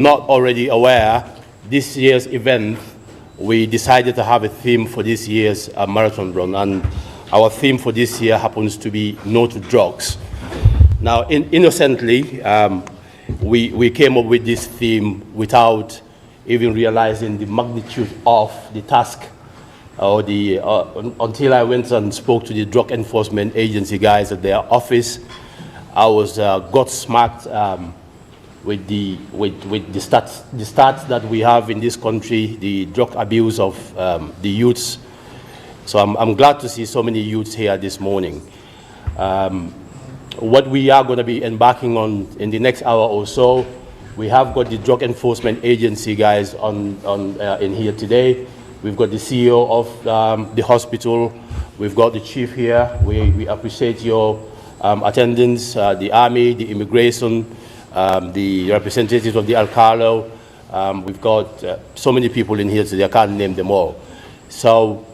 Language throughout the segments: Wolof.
Not already aware, this year's event, we decided to have a theme for this year's marathon run, and our theme for this year happens to be No to Drugs. Now, innocently, we came up with this theme without even realizing the magnitude of the task, until I went and spoke to the Drug Enforcement Agency guys at their office. I was gobsmacked with the stats that we have in this country, the drug abuse of the youths. So I'm glad to see so many youths here this morning. What we are going to be embarking on in the next hour or so, we have got the Drug Enforcement Agency guys in here today. We've got the CEO of the hospital. We've got the chief here. We appreciate your attendance, the army, the immigration, the representatives of the Alcalo. We've got so many people in here today, I can't name them all. So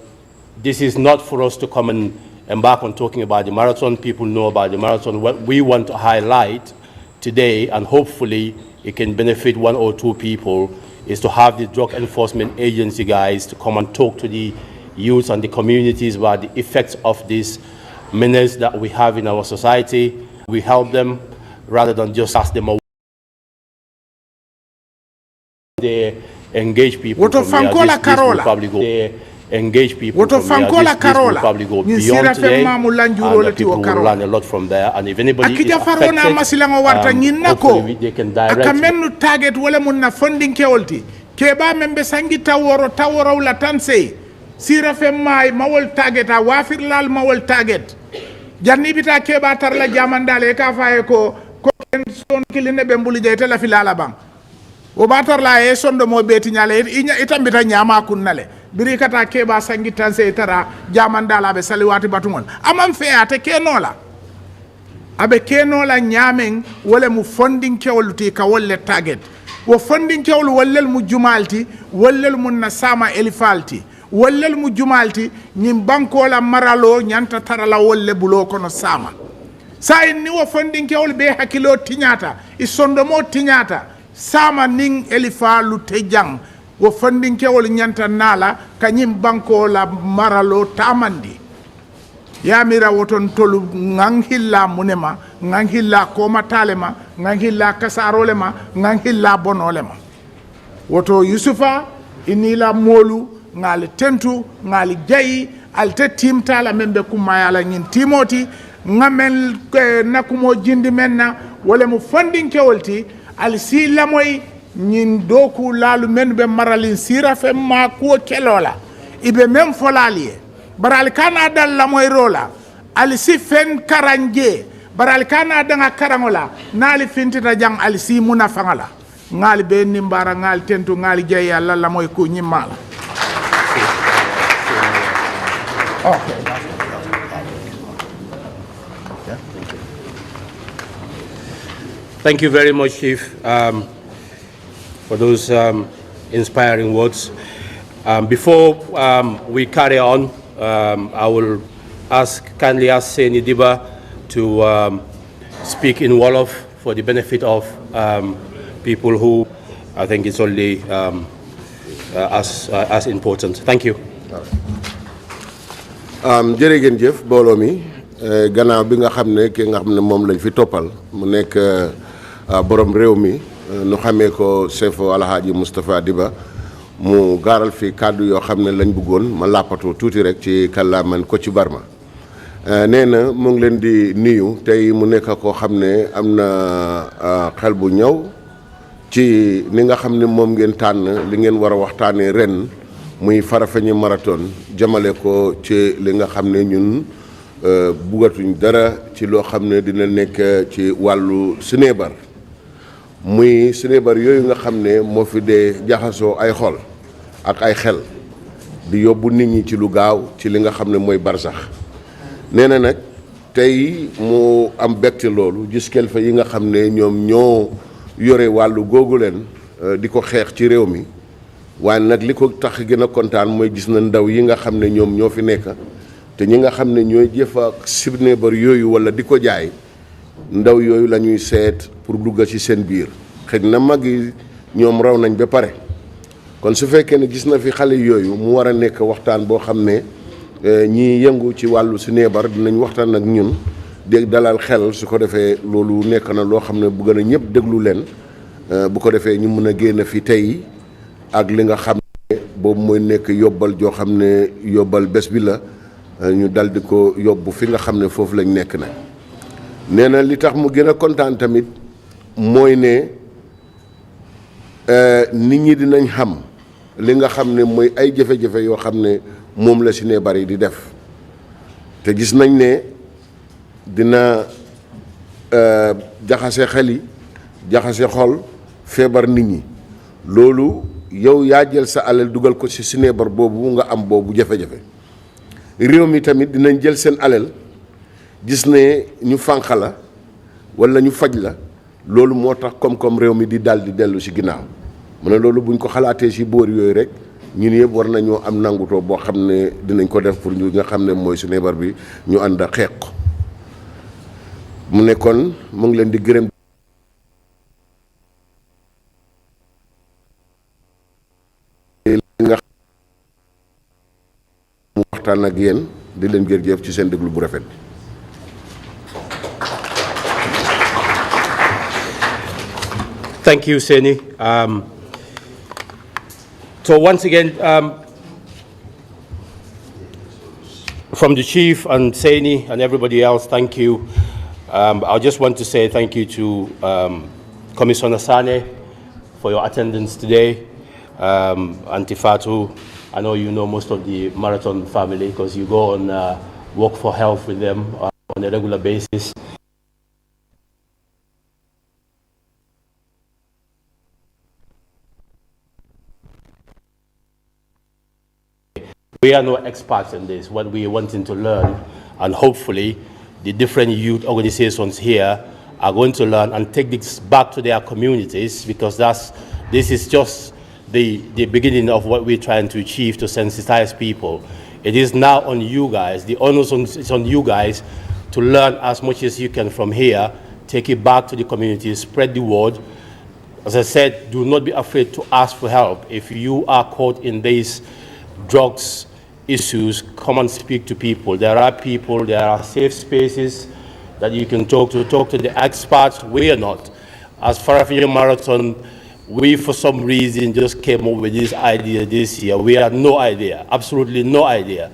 this is not for us to come and embark on talking about the marathon. People know about the marathon. What we want to highlight today, and hopefully it can benefit one or two people, is to have the Drug Enforcement Agency guys to come and talk to the youth and the communities about the effects of this menace that we have in our society. We help them rather than just ask them away. They engage people. What of Fancola Carola? They engage people. What of Fancola Carola? Will probably go beyond today, and people will learn a lot from there. And if anybody is affected, hopefully they can direct. Target wala munna funding keolti. Keba membe sangi taworo la tanse. Sira femmai mawol target a wafir lal mawol target. Janni bita keba tarla jamandale ka faye ko ken son kiline be mbuli jeyte la filala bang. O batar la e sondo mo beti nyale itambita nyama kunnale. Biri kata keba sangi tanse tara jamandala be saliwati batungol. Amam fe ate kenola. Abe kenola nyamen wala mu funding kewluti ka wolle target. Wo funding kewlu wallel mu jumalti wallel mu nasama elifalti. Wallel mu jumalti nyim banko la maralo nyanta tarala wolle bulo kono sama sa ni wo funding kewol be hakilo tinyata isondo mo tinyata sama ning elifa lu tejang wo funding kewol nyanta nala kanyim banko la maralo tamandi ya mira woton tolu ngangilla munema ngangilla koma talema ngangilla kasarolema ngangilla bonolema woto Yusufa inila molu ngali tentu ngali jayi alte timta la membe kumaya la nyin timoti ngamel nakumo jindi menna wala mu funding kewolti al si lamoy nyin doku lalu men be maralin sira fe ma ko kelola ibe mem folalie baral kana dal lamoy rola al si fen karanje baral kana danga karangola nali fintita jang al si munafangala ngali be nimbara ngali tentu ngali jayi alla lamoy ko nyimala. Okay. Thank you very much, Chief, for those inspiring words. Before we carry on, I will kindly ask Seni Diba to speak in Wolof for the benefit of people who I think it's only as important. Thank you. Jërëjëf jëf booloo mi gannaaw bi nga xam ne ki nga xam ne moom lañ fi toppal mu nekk borom réew mi nu xamee ko chef Alhaji Moustapha Diba mu gaaral fi kàddu yoo xam ne lañ bëggoon ma làppatoo tuuti rek ci kàllaaman ko ci Barma nee na mu ngi leen di nuyu tey mu nekk koo xam ne am na xel bu ñëw ci ni nga xam ne moom ngeen tànn li ngeen war a waxtaanee ren muy Farafenni marathon jamale ko ci li nga xam ne ñun bugatuñ dara ci loo xam ne dina nekk ci wàllu sinébar muy sinébar yooyu nga xam ne moo fi dee jaxasoo ay xol ak ay xel di yóbbu nit ñi ci lu gaaw ci li nga xam ne mooy barsax nee na nag tey mu am bekte loolu gis kilifa yi nga xam ne ñoom ñoo yore wàllu googu leen di ko xeex ci réew mi waaye nag li ko tax gën a kontaan mooy gis na ndaw yi nga xam ne ñoom ñoo fi nekk te ñi nga xam ne ñooy jëf ak sinébar yooyu wala di ko jaay ndaw yooyu la ñuy seet pour dugg ci seen biir xëy na mag yi ñoom raw nañ ba pare kon su fekkee ne gis na fi xale yooyu mu war a nekk waxtaan boo xam ne ñi yëngu ci wàllu sinébar dinañ waxtaan ak ñun dégg dalal xel su ko defee loolu nekk na loo xam ne bu gën a ñëpp déglu leen bu ko defee ñu mën a génn fi tey ak li nga xam ne boobu mooy nekk yóbbal joo xam ne yóbbal bés bi la ñu dal di ko yóbbu fi nga xam ne foofu lañ nekk na nee na li tax mu gën a kontaan tamit mooy ne nit ñi dinañ xam li nga xam ne mooy ay jafe-jafe yoo xam ne moom la sinébar yi di def te gis nañ ne dina jaxase xel yi jaxase xol feebar nit ñi loolu yow yaa jël sa alal dugal ko ci sinébar boobu nga am boobu jafe-jafe réew mi tamit dinañ jël seen alal gis ne ñu fànq la walla ñu faj la loolu moo tax koom-koom réew mi di dal di dellu ci ginnaaw mu ne loolu buñ ko xalaatee ci boor yooyu rek ñun yëpp war nañoo am nangutoo boo xam ne dinañ ko def pour ñu nga xam ne mooy sinébar bi ñu ànd a xeex ko mu ne kon mu ngi leen di gërëm nga mu waxtaan ak yéen di leen jërëjëf ci seen déglu bu rafet bi. Thank you, Seni. So once again, from the chief and Seni and everybody else, thank you. I just want to say thank you to Commissioner Sane for your attendance today. Auntie Fatu, I know you know most of the Marathon family because you go on walk for health with them on a regular basis. We are no experts in this. What we are wanting to learn, and hopefully the different youth organizations here are going to learn and take this back to their communities, because this is just the beginning of what we're trying to achieve, to sensitize people. It is now on you guys. The onus is on you guys to learn as much as you can from here, take it back to the community, spread the word. As I said, do not be afraid to ask for help. If you are caught in these drugs issues, come and speak to people. There are safe spaces that you can talk to the experts. We are not. As Farafenni Marathon, we for some reason just came up with this idea this year. We had no idea, absolutely no idea,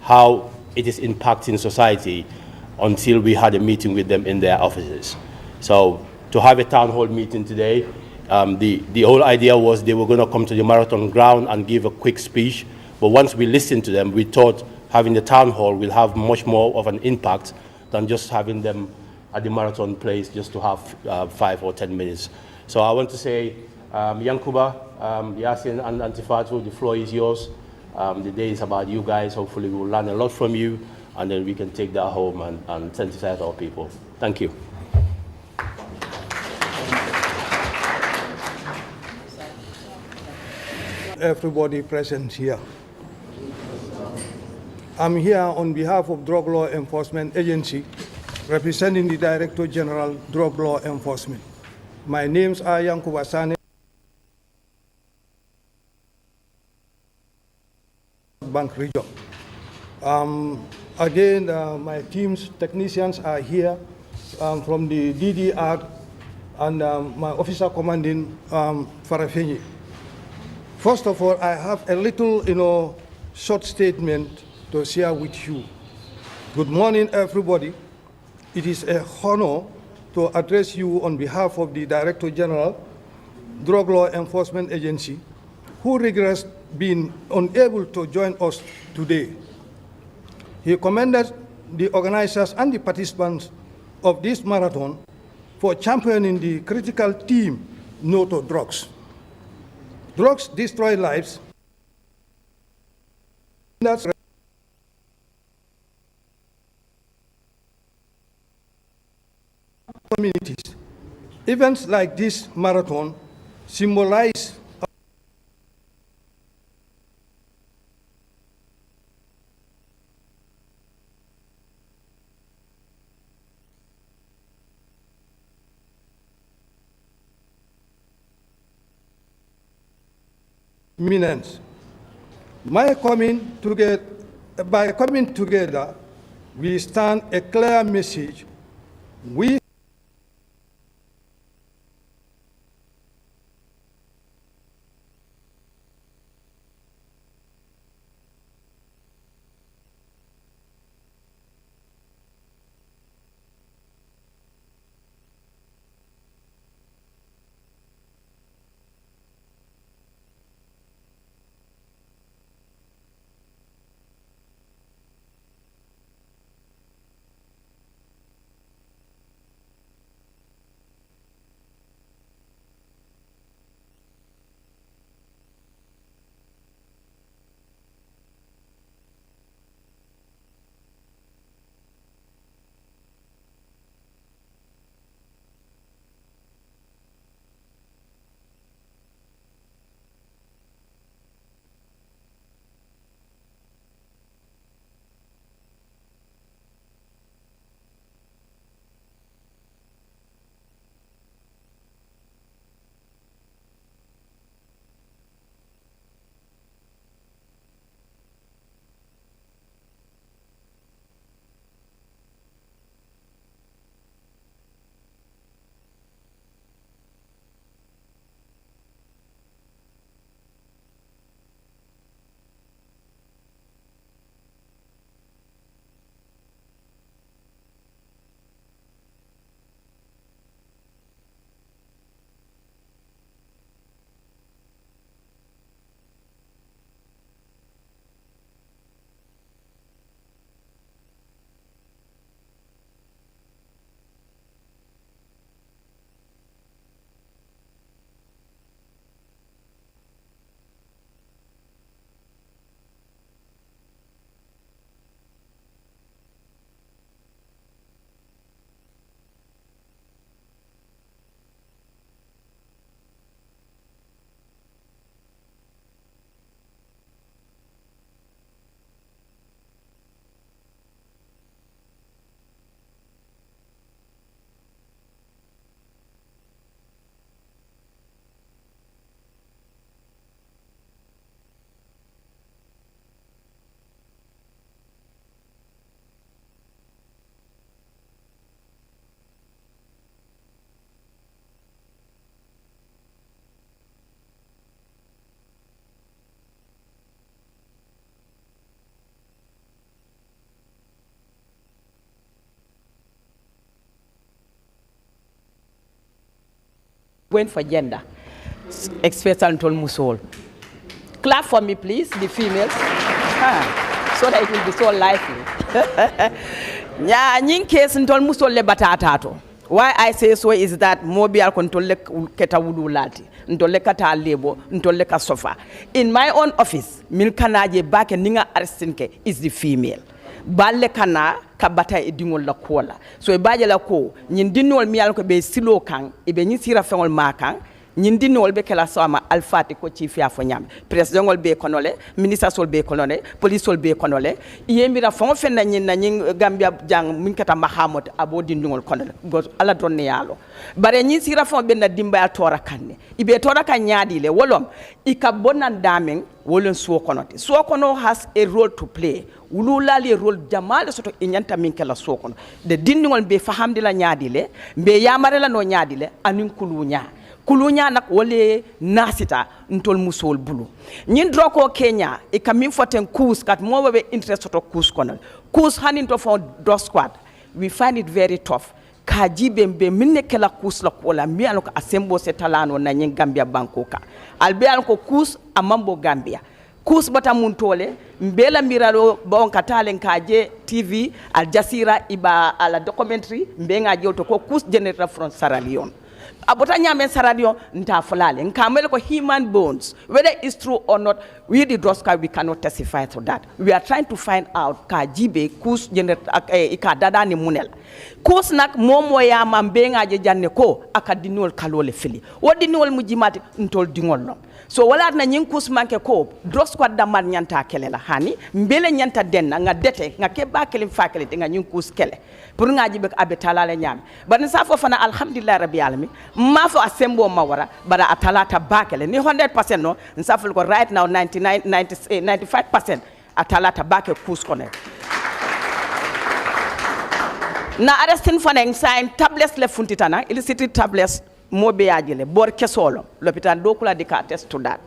how it is impacting society until we had a meeting with them in their offices. So to have a town hall meeting today, the whole idea was they were going to come to the marathon ground and give a quick speech. But once we listened to them, we thought having the town hall will have much more of an impact than just having them at the marathon place just to have 5 or 10 minutes. So I want to say, Yankuba, Yasin and Antifatu, the floor is yours. The day is about you guys. Hopefully we will learn a lot from you, and then we can take that home and sensitize our people. Thank you. Everybody present here. I'm here on behalf of Drug Law Enforcement Agency, representing the Director General, Drug Law Enforcement. My names are Yankuba Sane, Bank Region. Again, my team's technicians are here from the DDR and my officer commanding Farafenni. First of all, I have a little, short statement to share with you. Good morning, everybody. It is a honor to address you on behalf of the Director General, Drug Law Enforcement Agency, who regrets being unable to join us today. He commended the organizers and the participants of this marathon for championing the critical theme, No to Drugs. Drugs destroy lives. That's communities. Events like this marathon symbolize meanings. By coming together, we stand a clear message. We went for gender, especially to Musol. Clap for me, please, the females, so that it will be so lively. In case ntol Musol le batatato. Why I say so is that mobile control keta wudu lati, ntole kata lebo, ntole ka sofa. In my own office, milkanaje back and ninga arstinke is the female. Balle kana kabata edingol la kola. So e baje la ko, nyindinol mi alko be silo kang, ibe nyi sira fengol makang, nyindinol be kala sama alfati ko chief ya fonyam. President be konole, minister sol be konole, police sol be konole. Yembira fon fen na nyin Gambia jang minkata mahamot abo dindingol konole. Because ala donne yalo. Bare nyi sira fon be na dimba ya tora kanne. Ibe tora kan nyadi le wolom ikabona daming wolon suo konote. Suo kono has a role to play. Ululali role jamal soto inyanta minkela suo kono. De dindingol be fahamdila nyadi le, be yamarela no nyadi le anin kulunya. Kulunya nak wole nasita ntol musol bulu. Nyin droko Kenya e kamin foten kus kat mo we interest to kus kono. Kus hanin to for dog squad. We find it very tough. Kajibe mbe minne kela kus la kola mi anoko asembo setalano na nyin Gambia bankoka. Albe anoko kus amambo Gambia. Kus bata muntole mbela miralo bon katale nkaje TV Al Jazeera iba ala documentary mbenga joto ko kus general from Sierra Leone. Abota nyame saradio nta fulale nkamele ko human bones, whether it's true or not, we the Droska we cannot testify to that. We are trying to find out kajibe kus ikadada ni munel kus nak momo ya mambenga je janne ko akadinol kalole fili wodinol mujimati ntol dingol no. So wala na nyin kus manke ko Droska damar nyanta kelela hani mbele nyanta denna nga dete nga keba kelim fakele nga nyin kus kele pour nga jibe abetalale nyame ban sa fo fana alhamdulillah rabbil alamin mafo asembo mawara bara atalata bakele ni 100% no nsaful ko right now 95% atalata bake kuskone na arrestin faneng sign tablets le funtitana illicit tablets mobe ajele bor kesolo l'hôpital dokula dika attest to that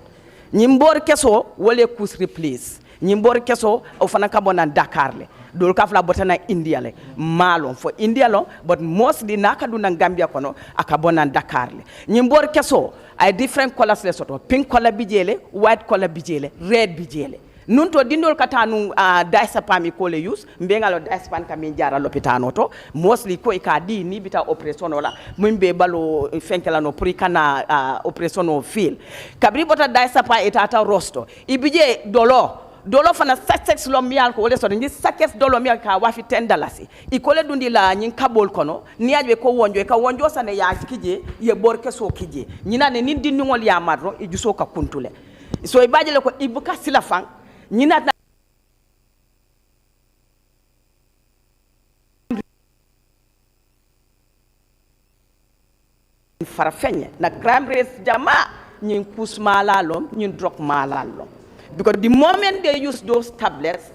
nyimbor keso wole kus replace nyimbor keso o fana kabona Dakar le dol kafla botana India le malon for India lo but mostly nakaduna Gambia kono akabona Dakar le nyimbor keso ay different colors le soto pink color bijele white color bijele red bijele nun to dindol katanu daisa pami ko le use mbengalo daisa pan kam jara l'hôpital to mostly ko ka di ni bita operation wala mumbe balo fenkela no pour kana operation o fil kabri bota daisa pa etata rosto ibije dolo fana success lo mial ko wala so ni success dolo mial ka wafi $10 ikole dundi la nyin kabol kono ni ajwe ko wonjo sane ya kije ye borke so kije nyina ne ni dinngol ya madro ijuso ka kuntule so ibajele ko ibuka silafang nyina Farafenni na crime rate jama nyin kus malalom nyin drug malalom because the moment they use those tablets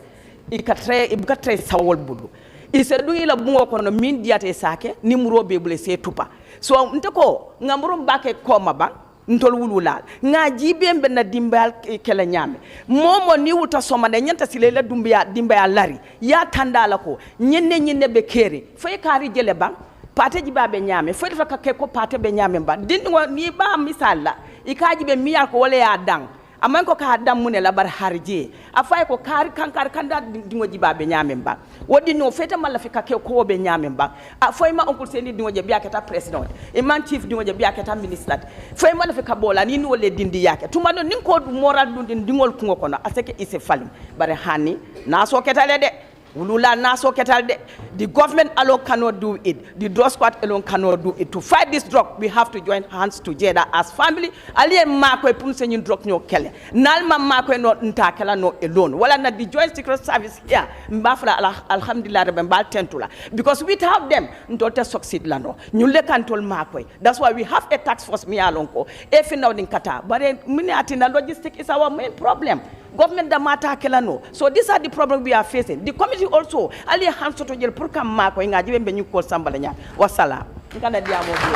ikatre sawol budu isedu ila bungo kono min diate sake nimro be bule se tupa so nteko ngamro bake koma ba ntol wululal nga jibembe na dimbal kele nyame momo ni wuta somande nyanta silela dimba lari ya tandala ko nyenne be kere fay kari jele ba pate jibabe nyame fay fa ka ko pate be nyame ba dingo ni ba misala ikaji be miyal ko wala ya dang aman ko ka dam mune la bar harje afay ko kari kankar kanda dingo jibabe nyame ba wodi no feta mala fi ka ko be nyame ba foy ma oncle seni dingo je biaketa president e man chief dingo je biaketa minister foy ma la fi ka bola ni no le dindi yake tuma no nin ko moral dun dingol kungo kono aseke ise falim bare hani na so ketale de Ulula naso ketalde. The government alone cannot do it. The drug squad alone cannot do it. To fight this drug, we have to join hands together as family. Aliye mako e punse nyin drug nyo kele. Nalma mako e no ntakela no alone. Wala na the joint secret service here. Mbafla alhamdulillah rebe mbal tentula. Because without them, ndote succeed lano. Nyule kantol mako e. That's why we have a task force mi alonko. Efi now din kata. But mini atina logistic is our main problem. Government da mata kela no. So these are the problems we are facing. The committee also ali hands to jël pour kam mako nga jibe be ñu ko sambala nya wassalam ngana diamo bi.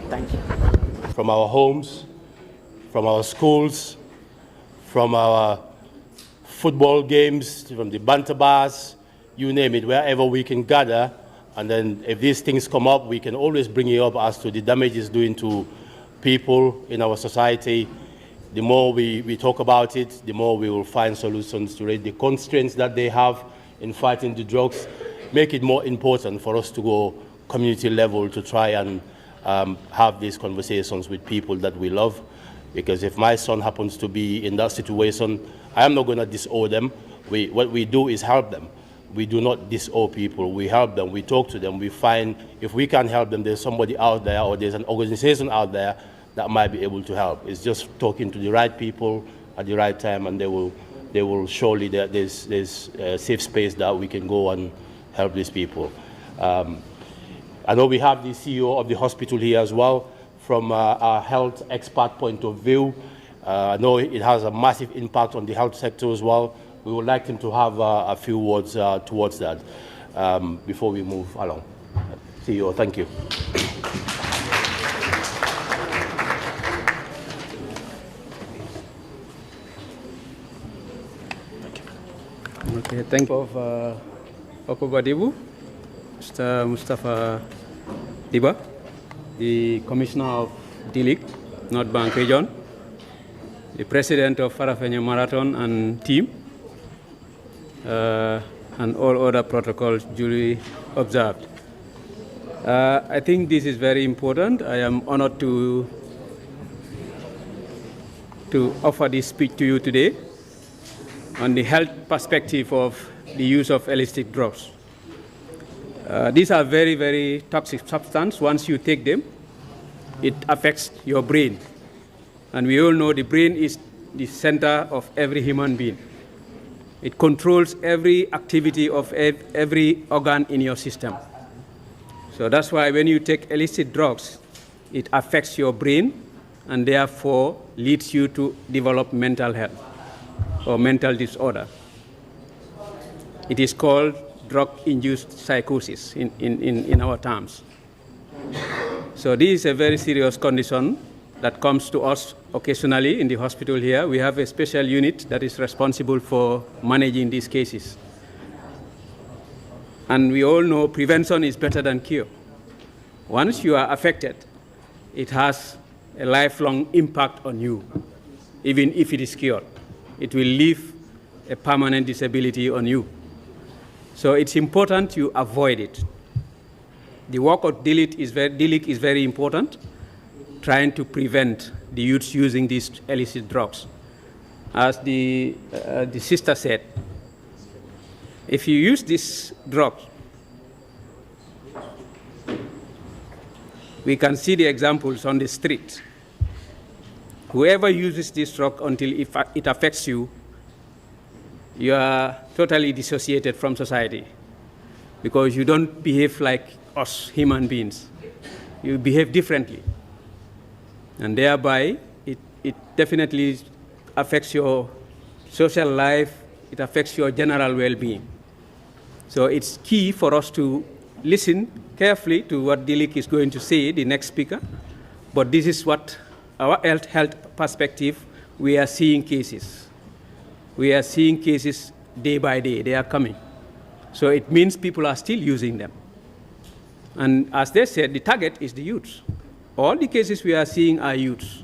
Thank you. From our homes, from our schools, from our football games, from the banter bars, you name it, wherever we can gather, and then if these things come up, we can always bring it up as to the damage it's doing to people in our society. The more we talk about it, the more we will find solutions to the constraints that they have in fighting the drugs, make it more important for us to go community level to try and have these conversations with people that we love. Because if my son happens to be in that situation, I am not going to disown them. What we do is help them. We do not disown people. We help them. We talk to them. We find if we can help them, there's somebody out there or there's an organization out there that might be able to help. It's just talking to the right people at the right time, and they will surely, there's a safe space that we can go and help these people. I know we have the CEO of the hospital here as well. From a health expert point of view, I know it has a massive impact on the health sector as well. We would like him to have a few words towards that before we move along. CEO, thank you. Okay, thank you of Okobadibu, Mr. Mustafa Diba, the Commissioner of D-League, North Bank Region, the President of Farafenni Marathon and team, and all other protocols duly observed. I think this is very important. I am honored to offer this speech to you today on the health perspective of the use of illicit drugs. These are very, very toxic substances. Once you take them, it affects your brain. And we all know the brain is the center of every human being. It controls every activity of every organ in your system. So that's why when you take illicit drugs, it affects your brain and therefore leads you to develop mental health or mental disorder. It is called drug-induced psychosis in our terms. So this is a very serious condition that comes to us occasionally in the hospital here. We have a special unit that is responsible for managing these cases. And we all know prevention is better than cure. Once you are affected, it has a lifelong impact on you, even if it is cured. It will leave a permanent disability on you. So it's important you avoid it. The work of DELIC is very important, trying to prevent the youths using these illicit drugs. As the sister said, if you use this drug, we can see the examples on the street. Whoever uses this drug until it affects you, you are totally dissociated from society because you don't behave like us human beings. You behave differently. And thereby, it definitely affects your social life, it affects your general well-being. So it's key for us to listen carefully to what DELIC is going to say, the next speaker. But this is what our health perspective, we are seeing cases. We are seeing cases day by day, they are coming. So it means people are still using them. And as they said, the target is the youths. All the cases we are seeing are youths.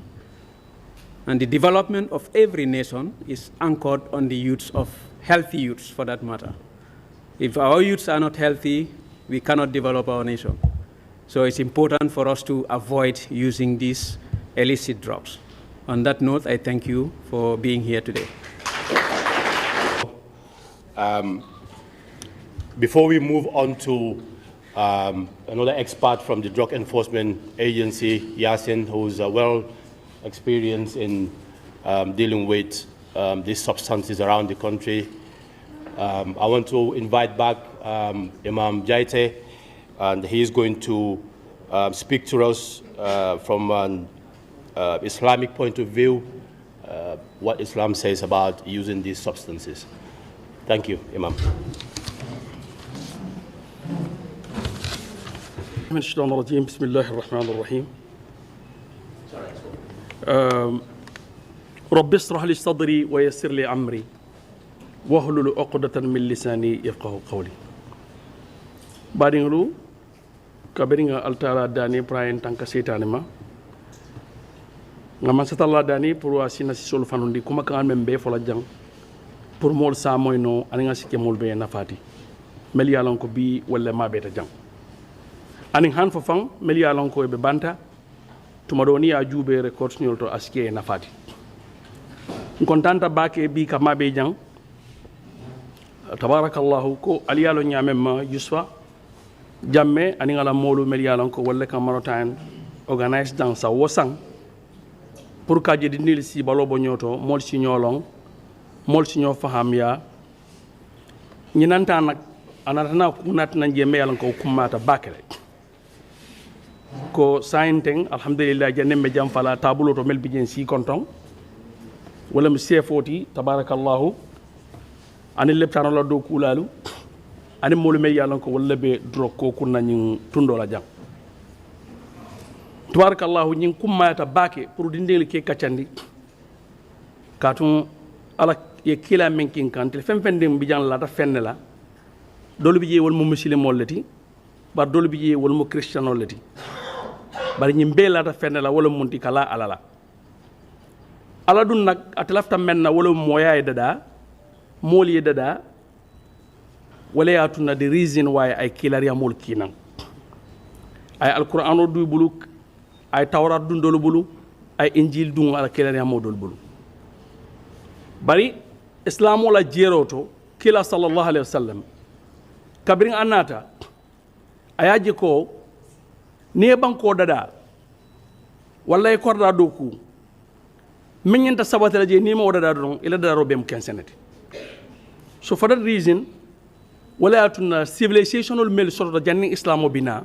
And the development of every nation is anchored on the youths of healthy youths, for that matter. If our youths are not healthy, we cannot develop our nation. So it's important for us to avoid using these illicit drugs. On that note, I thank you for being here today. Before we move on to another expert from the Drug Enforcement Agency, Yasin, who's well experienced in dealing with these substances around the country, I want to invite back Imam Jaite, and he's going to speak to us from an Islamic point of view, what Islam says about using these substances. Thank you, Imam. من الشيطان الرجيم بسم الله الرحمن الرحيم رب اشرح لي صدري ويسر لي أمري واحلل عقدة من لساني يفقهوا قولي بادينغلو كابرينغا التالا داني براين تانكا سيتاني ما ngaman satalla dani pour asina si solo fanundi kuma kan membe fola jang pour mol sa moyno aninga sike mol be nafati mel yalon ko bi wala ma beta jang aning han fofang mel yalon ko be banta tuma do ni a jube record nyol to aske nafati kontanta bake bi ka ma be jang tabarakallahu ko aliyalo nyamem ma yusfa jamme aninga la molu mel yalon ko wala ka marotan organize dans sa wosang pour ka je dinil si balo bo nyoto mol si nyolong mol si nyo faham ya ñinanta nak anatana kunat na jeme yalan ko kumata bakere ko sainteng alhamdulillah janne me jam fala tabulo to mel bijen si konton wala mi sefoti tabarakallahu ani leptano la do kulalu ani mol me yalan ko wala be dro ko kunna ñin tundo la jam tabarakallahu ñin kumata bake pour dindel ke kacandi katun ala ye kila men kin kan tel fem fendem bi jan la ta fenne la dolu bi je wol mo muslim mollati bar dolu bi je wol mo christian mollati bar ñim be la ta fenne la wala munti kala alala ala dun nak atlafta menna wala moyaay dada moli dada wala ya tunna the reason why ay kilariya mol kinan ay alquran du buluk ay tawrat dun dolu bulu ay injil dun ala kilariya modol bulu bari islamu la jeroto kila sallallahu alaihi wasallam kabrin anata ayaji ko ne banko dada wallahi korda doku min yenta sabata je ni mo dada don ila dada robem kensenati So for that reason, wala atuna civilizational mel sort of janni islamo bina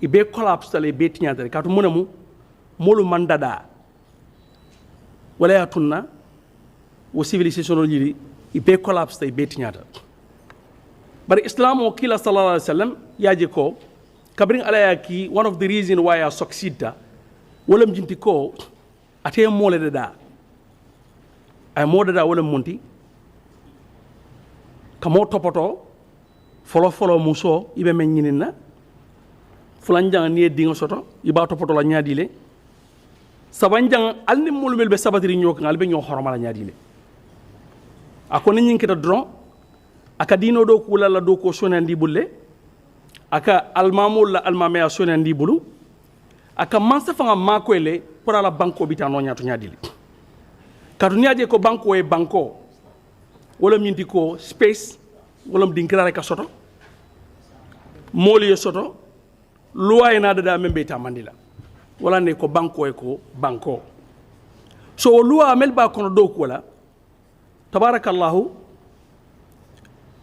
ibe collapse tale be tinyata katu munamu molu mandada wala atuna wo civilizational yiri ibe collapse tale be tinyata but islamo kila sallallahu alaihi wasallam yaji ko kabrin alaya ki one of the reason why I succeed wala mjinti ko ate mole da ay modada wala monti kamo topoto folo muso ibe men ñinina fulanjang ni dinga soto iba topoto la ñaadile sabanjang alni mulmel be sabatiri ñok ngal be ñoo hormala ñaadile akoni ñinkita dron aka dino do kula la do ko sonandi bulle aka almamul la almame ya sonandi bulu aka mansa fanga makoyle pour la banko bitano ñaatu ñaadile katu ñaaje ko banko e banko wala minti ko space wala dinkirare ka soto moli ye soto loi na da membe tamandila wala ne ko banko e ko banko so loi mel ba kono do ko la tabarakallahu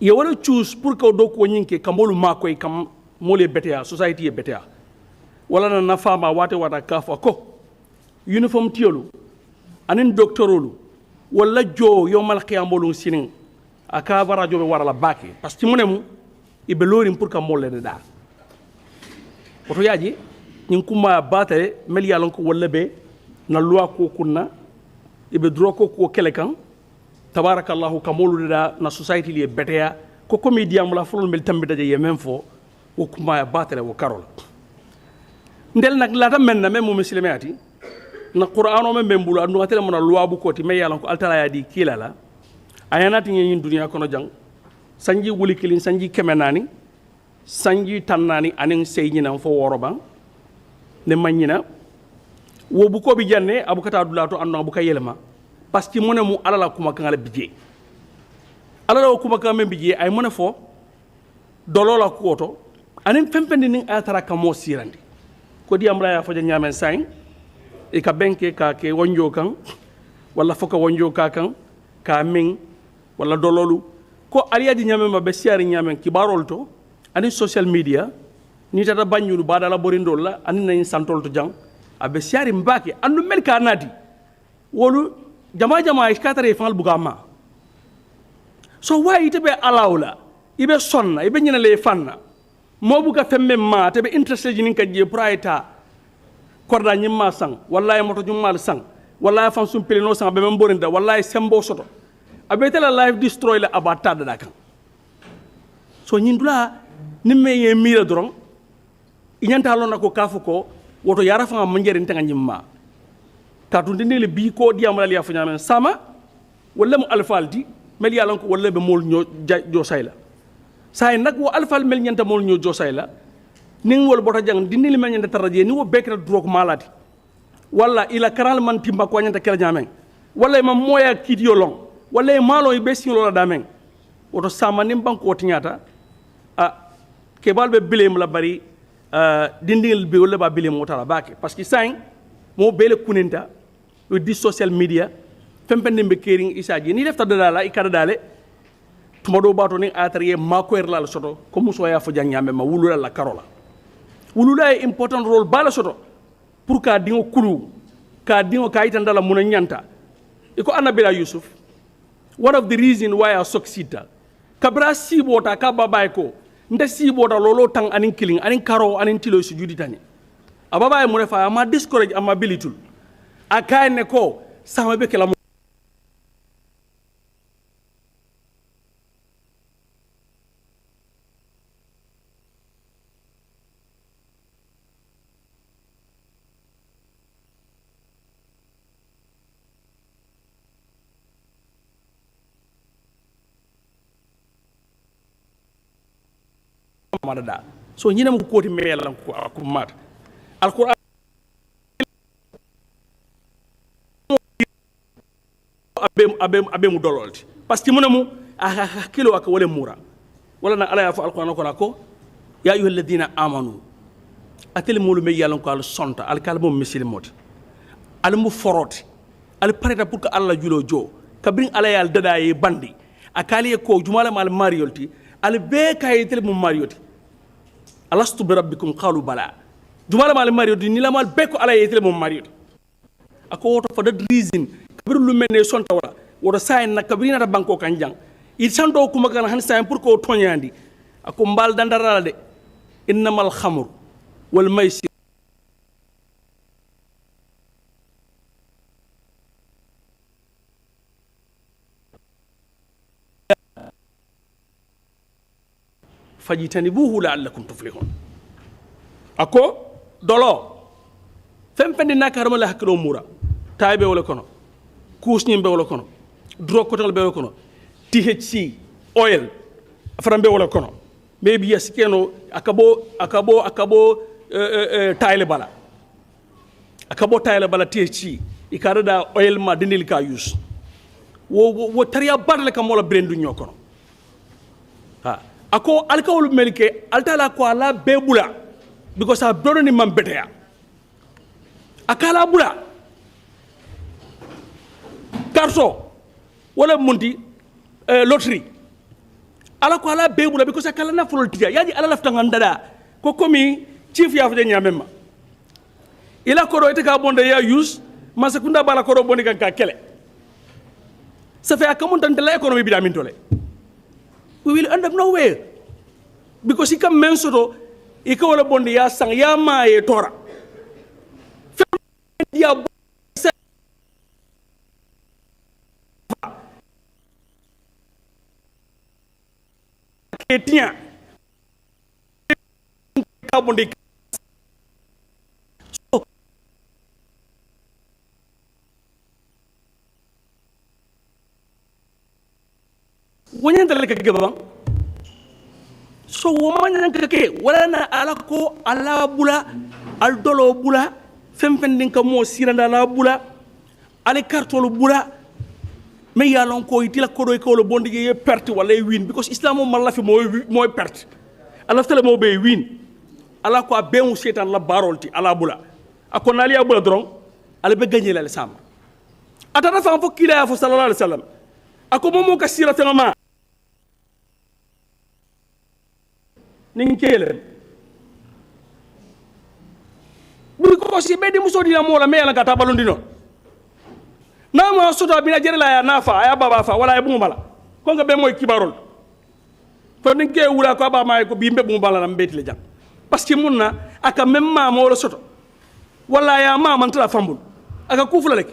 ye wala choose pour ko do ko nyinke kamolu mako e kam moli betea society e betea wala na nafama wate wata kafa ko uniform tiolu anin doctorolu wala jo yomal qiyamolu sinin aka barajo be warala baki parce que munemu ibe lorim pour ka molle da oto yaji nyin kuma batale mel yalon ko wala be na loi ko kunna ibe dro ko kelekan tabarakallahu kamolu da na society li betea ko comédien la fulul mel tambi daje ye même fo o kuma batale wo karol ndel nak la tam menna même muslimati na qur'ano men bembulu andu atele mona loi bu koti me yalon ko altala ya di kilala ayanati ñi dunya kono jang sanji wuli kilin sanji kemenani sanji tannani anen seyñina fo woroba ne mañina wo bu ko bi janne abukata dulato anno bu kayelma parce que mone mu alala kuma kan ala bije alala kuma kan men bije ay mone fo dolola ko to anen fempende ni atara kamo sirandi ko di amra ya fo nyamen sain e ka benke ka ke wonjo kan wala foka wonjo ka kan ka min wala dololu ko aliyaji nyame ma be siari nyame kibarol to ani social media ni tata banyulu badala borindol la ani nayin santol to jang abe siari mbaki andu mel ka nadi wolu jama iskatare fal bugama so why ite be alawla ibe sonna ibe nyina le fanna mo buga femme ma te be interested jinin ka je praita korda nyimma sang wallahi moto jummal sang wallahi fan sum pelino sang be mem borinda wallahi sembo soto abetela life destroy la abata da kan so nyindula nimme ye mira doron inyanta lona ko kafu ko woto yara fa ma njeri tanga nyimma ka to ndele bi ko diamala ya fa nyamen sama wala mu alfaldi mel yalan ko wala be mol ñoo jo sayla say nak wo alfal mel nyanta mol ñoo jo sayla ning wol bota jang dindili mel nyanta taraje ni wo bekra drog malati wala ila karal man timba ko nyanta kala nyamen wala ma moya kidio long wala malo be singolo la damen woto sama nim banko tinyata ke balbe bilem la bari dindil be wala ba bilem wotala bake parce que sain mo bele kuninta o di social media fempende be kering isaji ni defta dala ikada dale tumodo bato ni atariye makoer la soto ko muso ya fo janyame ma wulula la karola wulula e important role bala soto pour ka dingo kulu ka dingo kayita ndala muna nyanta iko anabila yusuf one of the reason why I succeed kabra sibota ka babay ko nda sibota lolo tang anin killing anin karo anin tilo sujudi tani ababa mu refa ama discourage ama bilitul akane ko sama be kala madada so ñina mu koti melan ko akumat alquran abe mu dololti parce que munamu kilo ak wala mura wala na ala ya fa alquran ko nako ya ayyuhal ladina amanu atel mulu me yalan ko al sonta al kalmo misil mot al mu foroti al pareta pour que alla julo jo kabrin ala yal dada e bandi akali ko jumala mal mariolti al be kayitele mum marioti alastu bi rabbikum qalu bala jumala mal marioti ni la mal be ko ala yitele mum marioti ako woto for that reason kabiru lu melne sonta wala woto sayin na kabirina ta banko kanjang il santo kuma kan han sayin pour ko tonyandi ako mbal dandara de innamal khamr wal maisir fajitanibuhu la'allakum tuflihun ako dolo fem fendi nakarama la hakilo mura taybe wala kono kusnyimbe wala kono drug kotal be wala kono THC oil aframbe wala kono maybe yes keno akabo tayle bala THC ikara da oil ma dindil ka use wo tariya badle kam wala brendu nyokono ha ako alkawul melike altala ko ala bebula because a brodo ni mambetea akala bula karso wala munti lottery ala ko ala bebula because akala na foltiya yaji ala lafta ngandada ko komi chief ya fde nyamema ila ko do ite ka bonde ya use masakunda bala ko do bondi kan ka kele ça fait akamuntan de l'économie bidamin tole we will end up nowhere because he can mensoto ika wala bondi ya sang ya maye tora ya ketia ka bondi wonyanta leka gaba so woman ke wala na ala ko ala bula al dolo bula femfendin ka mo siranda la bula ale kartolo bula me yalon ko itila ko do ko lo bondi ye perte wala win because islam mo malla fi moy perte ala tele mo be win ala ko be mu setan la barolti ala bula akon ali abula dron ala be gagner la sama atata fa fo kila fo sallallahu alaihi wasallam ako momo ka sirata ma ning kele because be de muso dina mola me yala kata balondino na ma soto bina jere la ya nafa aya baba fa wala e bu mala ko nga be moy kibarol ko ning ke wula ko ba may ko bi mbe bu mala na mbeti le jam parce que munna aka memma mo wala soto wala ya ma man tala fambul aka kufula lek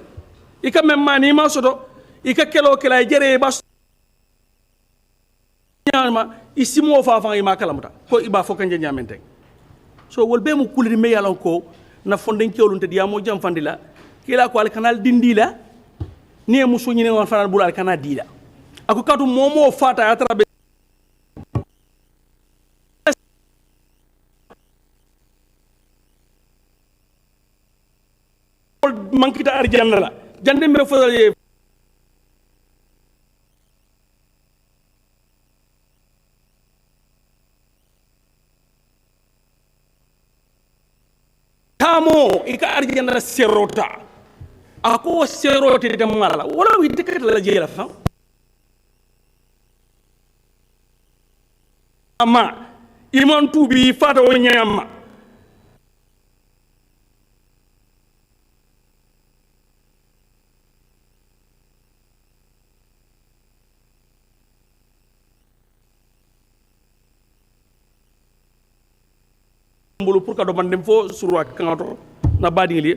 ika memma ni ma soto ika kelo kala jere ba nyama isimo fa fa ima kalamuta ko iba fo kanje nyamente so wol be mu kuliri me yalon ko na fonden kewlunte diya mo jam fandila kila ko al kanal dindila ni mu so nyine won fanal bul al kanal dila ako katu momo fata ya trabe mankita arjanna la jande me fo tamo ika arjana serota ako serote de mala wala wi de la jela fa ama iman tubi fata o nyama mbulu pour ka do man dem fo surwa kangato na badi li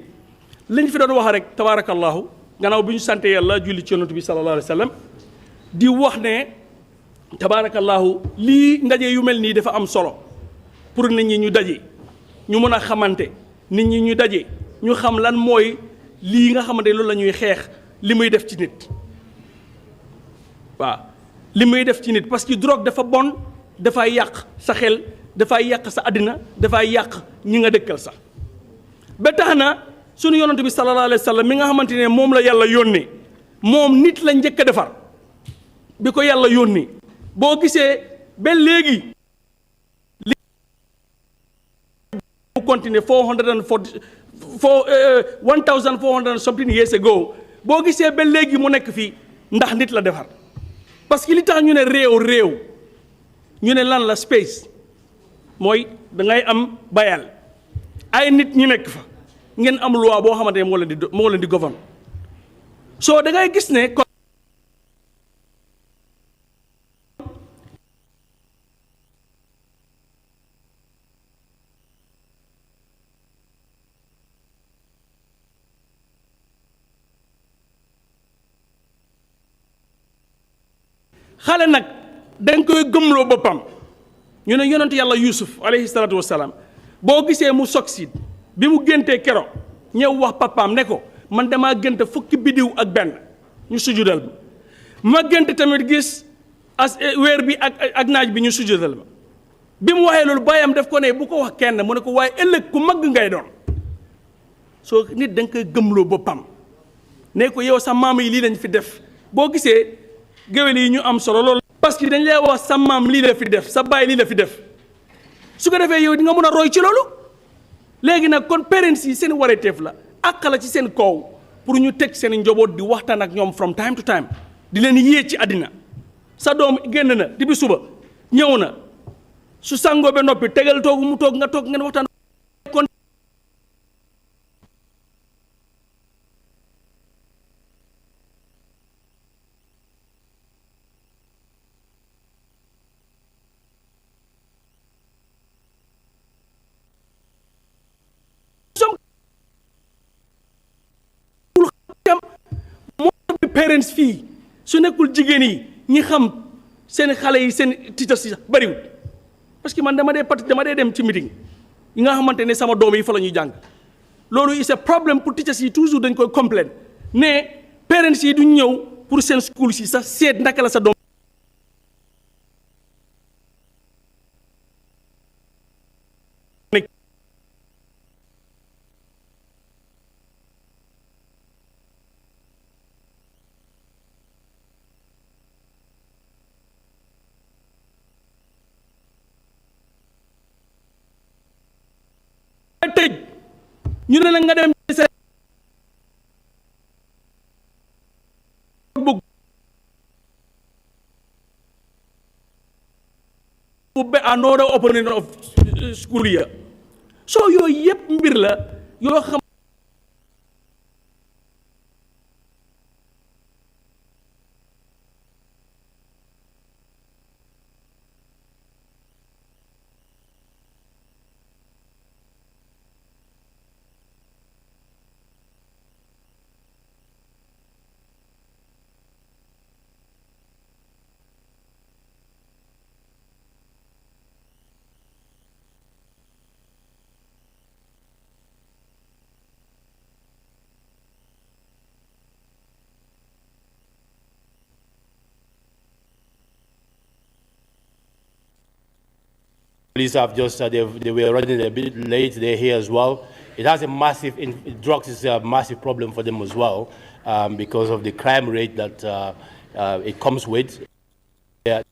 liñ fi doon wax rek tabarakallah gannaaw biñu santé yalla julli ci yonent bi sallallahu alayhi wasallam di wax ne tabarakallah li ndaje yu melni dafa am solo pour nit ñi ñu daje ñu mëna xamanté nit ñi ñu daje ñu xam lan moy li nga xamanté loolu lañuy xex limuy def ci nit wa limuy def ci nit parce que drogue dafa bon dafa yaq sa xel dafa yàq sa adina dafa yàq ñi nga dëkkal sax ba taxna sunu yonent bi sallallahu alayhi wasallam mi nga xamantene mom la yàlla yónnee mom nit la ñëk defar biko yàlla yónnee bo gisee ba légui li continue 1400 something years ago bo gisee ba légui mu nekk fi ndax nit la defar parce que li tax ñu ne réew ñu ne lan la space mooy da ngay am bayal ay nit ñi nekk fa ngeen am loi boo xamante ne moo leen di govern so da ngay gis ne xale nag dañ koy gëmloo boppam ñu ne yonent yàlla Yusuf alayhi salaatu wasalaam boo gisee mu succeed bi mu géntee kero ñëw wax papaam ne ko man damaa gént fukki bidiw ak benn ñu sujudal ma gént tamit gis weer bi ak naaj bi ñu sujudal ma bi mu waxee loolu bàyyam def ko ne bu ko wax kenn mu ne ko waaye ëllëg ku mag ngay doon soo nit da nga koy gëmloo boppam ne ko yow sa maam yi lii lañ fi def boo gisee géwél yi ñu am solo loolu parce que dañ lay wax sa maam lii la fi def sa baay lii la fi def su ko defee yow di nga mën a roy ci loolu léegi nag kon parents yi seen wareteef la àq la ci seen kaw pour ñu teg seen njaboot di waxtaan ak ñoom from time to time di leen yée ci àddina sa doom génn na di bi suba ñëw na su sangoo ba noppi tegal toog mu toog nga toog ngeen waxtaan kon parents fii su nekkul jigéen yi ñi xam seen xale yi seen teachers yi bariwul parce que man dama dee dem ci meeting yi nga xamante ne sama doom yi fa la ñuy jàng loolu is a problème pour teachers yi toujours dañ koy complain ne parents yi duñ ñëw pour seen school si sax seet naka la sa doom tëj ñu ne la nga dem sa book be another opponent of school year so yooyu yëpp mbir la yoo xam Police have just, they were running a bit late, they're here as well. It has a massive, drugs is a massive problem for them as well because of the crime rate that it comes with. Yeah.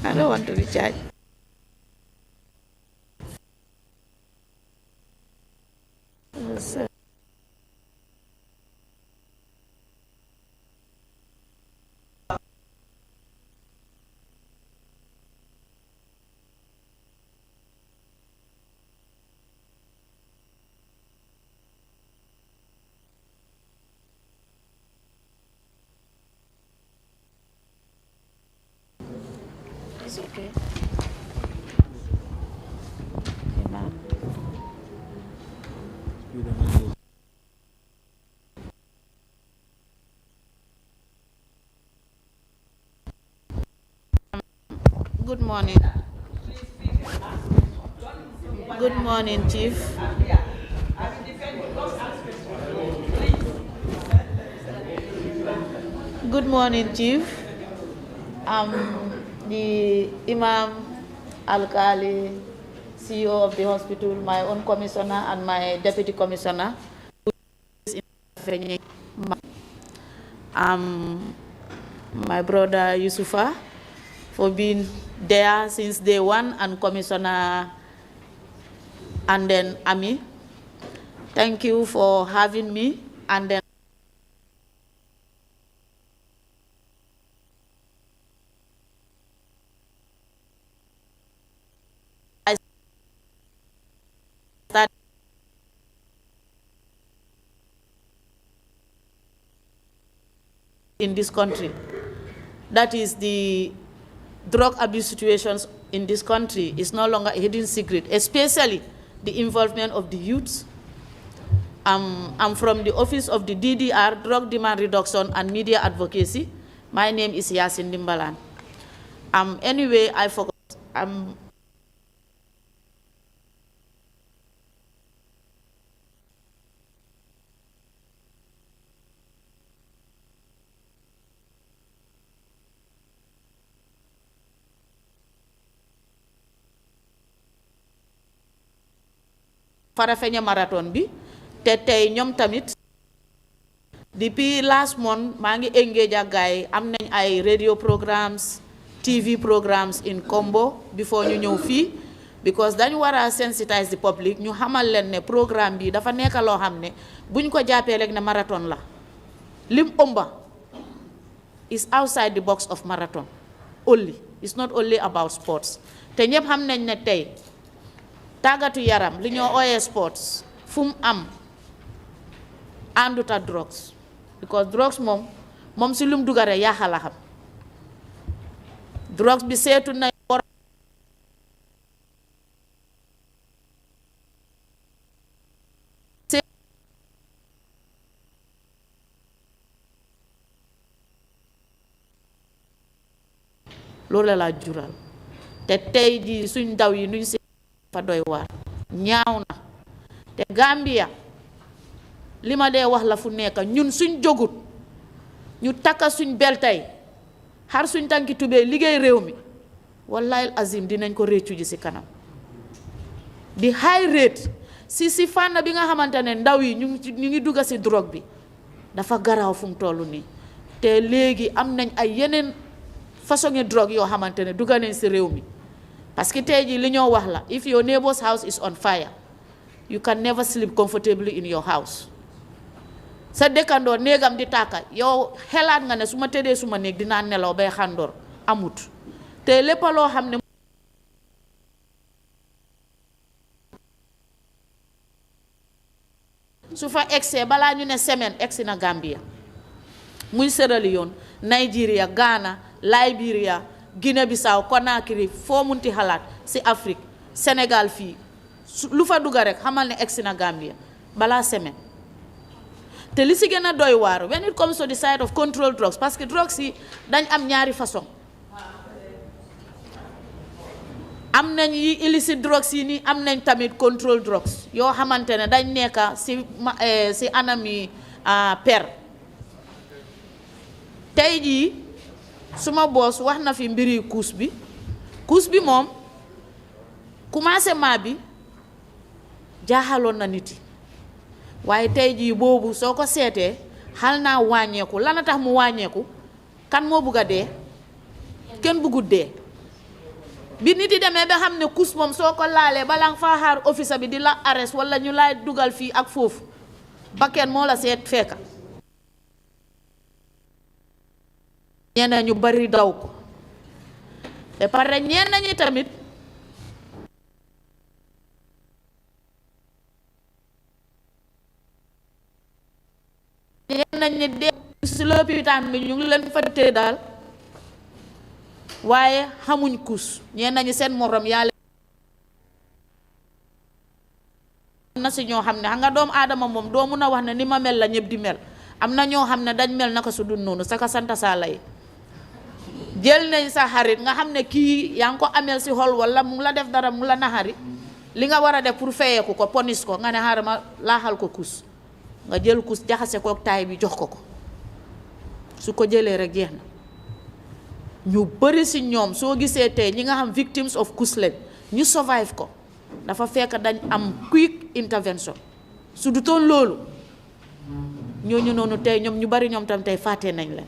I don't want to be charged. It's okay. Good morning. Good morning, Chief. Good morning, Chief. the Imam, Alkali, CEO of the hospital, my own commissioner and my deputy commissioner, who is in Farafenni, my brother Yusufa, for being there since day one, and Commissioner and then Ami. Thank you for having me, and then I started in this country. That is, the drug abuse situations in this country is no longer a hidden secret, especially the involvement of the youths. I'm from the office of the DDR, Drug Demand Reduction and Media Advocacy. My name is Yasin Dimbalan. Anyway, I forgot. Farafenni marathon bi te tey ñoom tamit depuis last month maa ngi engage ak gaay am nañ ay radio programs, TV programs in Combo before ñu ñëw fii, because dañu war a sensitize the public, ñu xamal leen ne programme bi dafa nekk loo xam ne buñ ko jàppee rek ne marathon la, lim ëmba is outside the box of marathon only. It's not only about sports. Te ñëpp xam nañ ne tey tàggatu yaram li ñoo ooyee sports fu mu am àndut ak drugs, because drugs moom si lum dugare yaaxa la xam. Drugs bi seetu na loolu la jural. Te tey ji suñ ndaw yi nuñ fa doy waar ñaaw na. te Gambia li ma dee wax la fu nekk, ñun suñ jógut ñu takka suñ beltay xar suñ tànki tubee liggéey réew mi, wallahi azim dinañ ko réccu ji si kanam. di high rate si fànn bi nga xamante ne ndaw yi ñu ngi dugga si drogue bi dafa garaaw fu mu toll nii. te léegi am nañ ay yeneen façon drogue yoo xamante ne dugga nañ si réew mi. Parce que tey jii li ñoo wax la, if your neighbor's house is on fire, you can never sleep comfortably in your house. Sa dëkkandoor néegam di tàkka yow xelaat nga ne su ma tëddee suma néeg dinaa nelaw bay xandoor, amut. te lépp loo xam ne su fa egsee balaa ñu ne semaine egsi na Gambia, muy Sierra Leone, Nigeria, Ghana, Liberia, Guinée-Bissau, Conakry, foo munti xalaat si Afrique, Sénégal fii lu fa dugga rek xamal ne egsi na Gambia balaa semaine. te li si gën a doy waar when it comes to the side of controlled drugs, parce que drugs yi dañ am ñaari façon. am nañ yi illicit drugs yi nii, am nañ tamit controlled drugs yoo xamante ne dañ nekka si anami per. tey jii suma boos wax na fi mbiri kuus bi moom commencement bi jaaxaloon na nit yi, waaye tey jii boobu soo ko seetee xal naa wàññeeku. lana tax mu wàññeeku, kan moo bugg a dee? kenn buggut dee. bi nit yi demee ba xam ne kuus moom soo ko laalee balaa nga faa xaar office bi di la arrest wala ñu lay dugal fii ak foofu, ba kenn moo la seet fekka. ñeneen ñu bari daw ko. te pare ñenn ñi tamit ñenn ñi dee si lopitaan bi ñu ngi leen fa tee daal, waaye xamuñ kus. ñenn ñi seen morom yaa leen na si ñoo xam ne xam nga doomu aadama moom doo mun a wax ne ni ma mel la ñëpp di mel. am na ñoo xam ne dañ mel naka su dul noonu saka santa saa lay jël nañ sa xarit nga xam ne kii yaa ngi ko amel si xol wala mu la def dara mu la naxari, li nga war a def pour feyeeku ko ponis ko nga ne xaaral ma laaxal ko kus, nga jël kus jaxase kook taay bi jox ko su ko jëlee rek jeex na. ñu bëri si ñoom soo gisee tey ñi nga xam victims of coups lañ ñu survive ko dafa fekk dañ am quick intervention su du toon loolu ñooñu noonu tey ñoom ñu bari ñoom tam tey fàtte nañ leen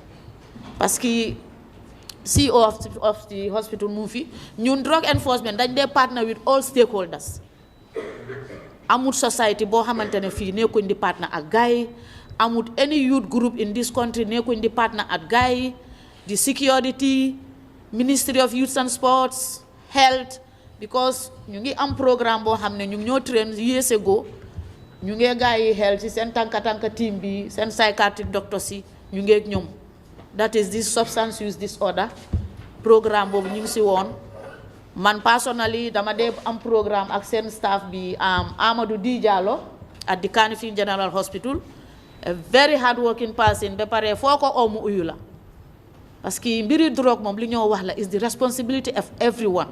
parce que CEO of the hospital mu fi ñun drug enforcement dañ dee partner with all stakeholders amut society boo xamante ne fii nekkuñ di partner ak gars yi amut any youth group in this country nekkuñ di partner ak gars yi the security Ministry of Youth and Sports health because ñu ngi am programme boo xam ne ñu ngi ñoo train years ago ñu ngi gars yi health si seen tànka team bi seen psychiatric doctors si ñu ngi ak ñoom that is this substance use disorder programme boobu ñu ngi si woon man personally dama dee am programme ak seen staff bi Amadou Di Diallo at the Kanifing General Hospital a very hard working person ba pare foo ko oo mu uyu la parce que mbiri drogue moom li ñoo wax la is the responsibility of everyone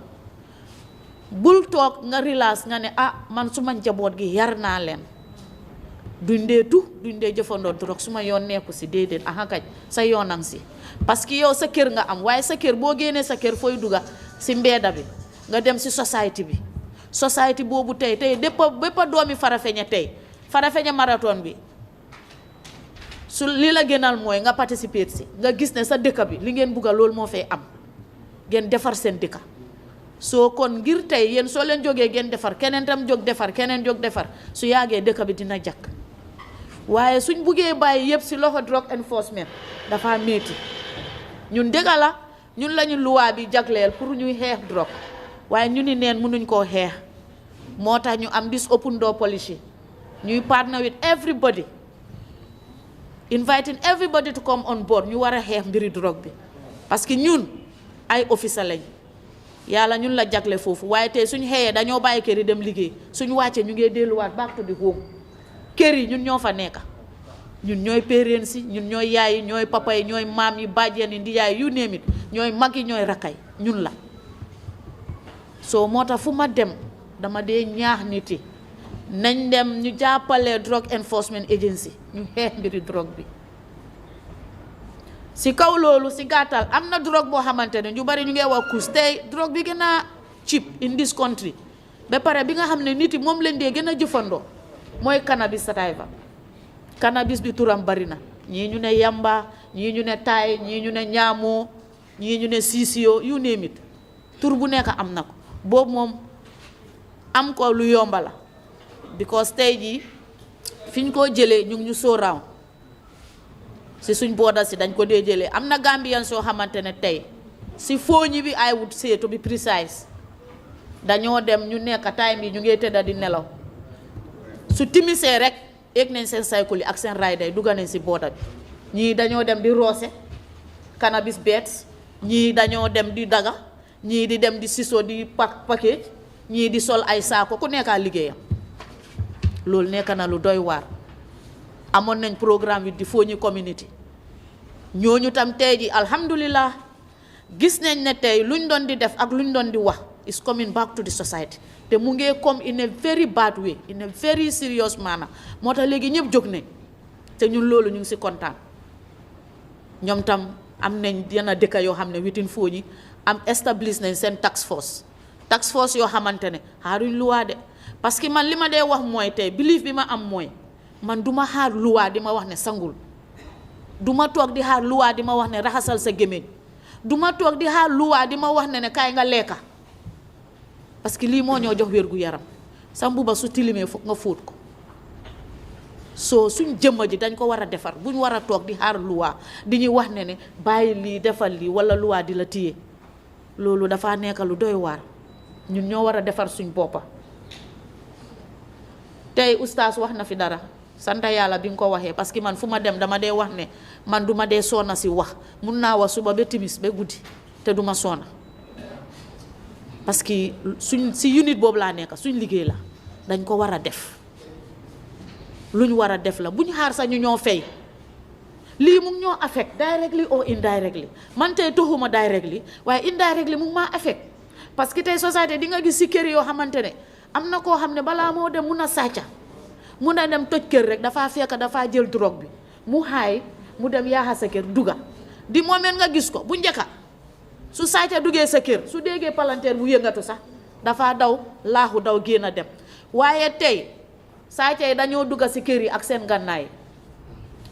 bul toog nga relax nga ne man suma njaboot gi yar naa leen duñ dee jëfandoo drogue suma yoon nekku si déedéet kañ sa yoonang si parce que yow sa kër nga am waaye sa kër boo génnee sa kër fooy dugga si mbeeda bi nga dem si society boobu tey bépp doomi Farafenni tey Farafenni marathon bi su li la gënal mooy nga participer si nga gis ne sa dëkk bi li ngeen bugga loolu moo fay am ngeen defar seen dëkk soo kon ngir tey yéen soo leen jógee ngeen defar keneen tam jóg defar keneen jóg defar su yàggee dëkk bi dina jakk waaye suñ buggee bàyyi yëpp si loxo drug enforcement dafa métti ñun dëgg la ñun lañu luwaa bi jagleel pour ñuy xeex drogue waaye ñu ni neen mënuñ koo xeex moo tax ñu am this open door policy ñuy partner with everybody inviting everybody to come on board ñu war a xeex mbiri drogue bi parce que ñun ay officer lañ yàlla ñun la jagle foofu waaye tey suñ xëyee dañoo bàyyi kër yi dem liggéey suñ wàccee ñu ngi delluwaat back to the home kër yi ñun ñoo fa nekk ñun ñooy parents si ñun ñooy yaay yi ñooy papa yi ñooy maam yi bàjjen yi ndiyaay yu néemit ñooy mag yi ñooy rakkay ñun la soo moo tax fu ma dem dama dee ñaax nit yi nañ dem ñu jàppale drug enforcement agency ñu xeex mbiri drogue bi si kaw loolu si gàttal am na drogue boo xamante ne ñu bari ñu ngi wax kus tey drogue bi gën a cheap in this country ba pare bi nga xam ne nit yi moom leen dee gën a jëfandoo mooy cannabis sativa cannabis bi turam bari na ñii ñu ne yamba ñii ñu ne taay ñii ñu ne ñaamoo ñii ñu ne siisiyo yu name it tur bu nekk am na ko boobu moom am ko lu yomba la because tey jii fi ñu koo jëlee ñu ngi ñu sóoraaw si suñ booda si dañ ko dee jëlee am na Gambian soo xamante ne tey si fooñi bi I would say to be precise dañoo dem ñu nekk time yi ñu ngi tëdda di nelaw su timisee rek eeg nañ seen cycle yi ak seen rider yi dugga nañ si booda bi ñii dañoo dem di roose cannabis beds ñii dañoo dem di daga ñii di dem di siso di package ñii di sol ay saako ku nekkaa liggéeyam loolu nekk na lu doy waar amoon nañ programme bi di Fooñi community ñooñu tam tey ji alhamdulillah gis nañ ne tey luñ doon di def ak luñ doon di wax is coming back to the society te mu ngee come in a very bad way in a very serious manner moo tax léegi ñëpp jóg nañ te ñun loolu ñu ngi si kontaan ñoom tam am nañ yenn dëkk yoo xam ne within Fooñi am establish nañ seen task force yoo xamante ne xaaruñ luwaa de parce que man li ma dee wax mooy tey belief bi ma am mooy man du ma xaar luwaa di ma wax ne sangul du ma toog di xaar luwaa di ma wax ne raxasal sa gémmiñ du ma toog di xaar luwaa di ma wax ne kaay nga lekka parce que lii moo ñoo jox wér gu yaram sa mbuba su tilimee foog nga fóot ko soo suñ jëmma ji dañ ko war a defar buñ war a toog di xaar luwaa di ñuy wax ne bàyyi lii defal lii wala luwaa di la téye loolu dafa nekk lu doy waar ñun ñoo war a defar suñ boppa tey oustaz wax na fi dara sant yàlla bi nga ko waxee parce que man fu ma dem dama dee wax ne man du ma dee soona si wax mun naa wax suba ba timis ba guddi te du ma soona parce que suñ si unit boobu laa nekk suñ liggéey la dañ ko war a def luñ war a def la buñ xaar sax ñu ñoo fay lii mu ngi ñoo affect directly or indirectly man tey toxuma directly waaye indirectly mu ngi maa affect parce que tey société di nga gis si kër yoo xamante ne am na koo xam ne balaa moo dem mun a sàcca mun a dem toj kër rek dafaa fekk dafaa jël drogue bi mu xaay mu dem yaaxa sa kër duga di moment nga gis ko bu njëkka su sàcca duggee sa kër su déggee palanteer bu yëngatu sax dafa daw laaxu daw génn a dem waaye tey sàcca yi dañoo dugg si kër yi ak seen gànnaay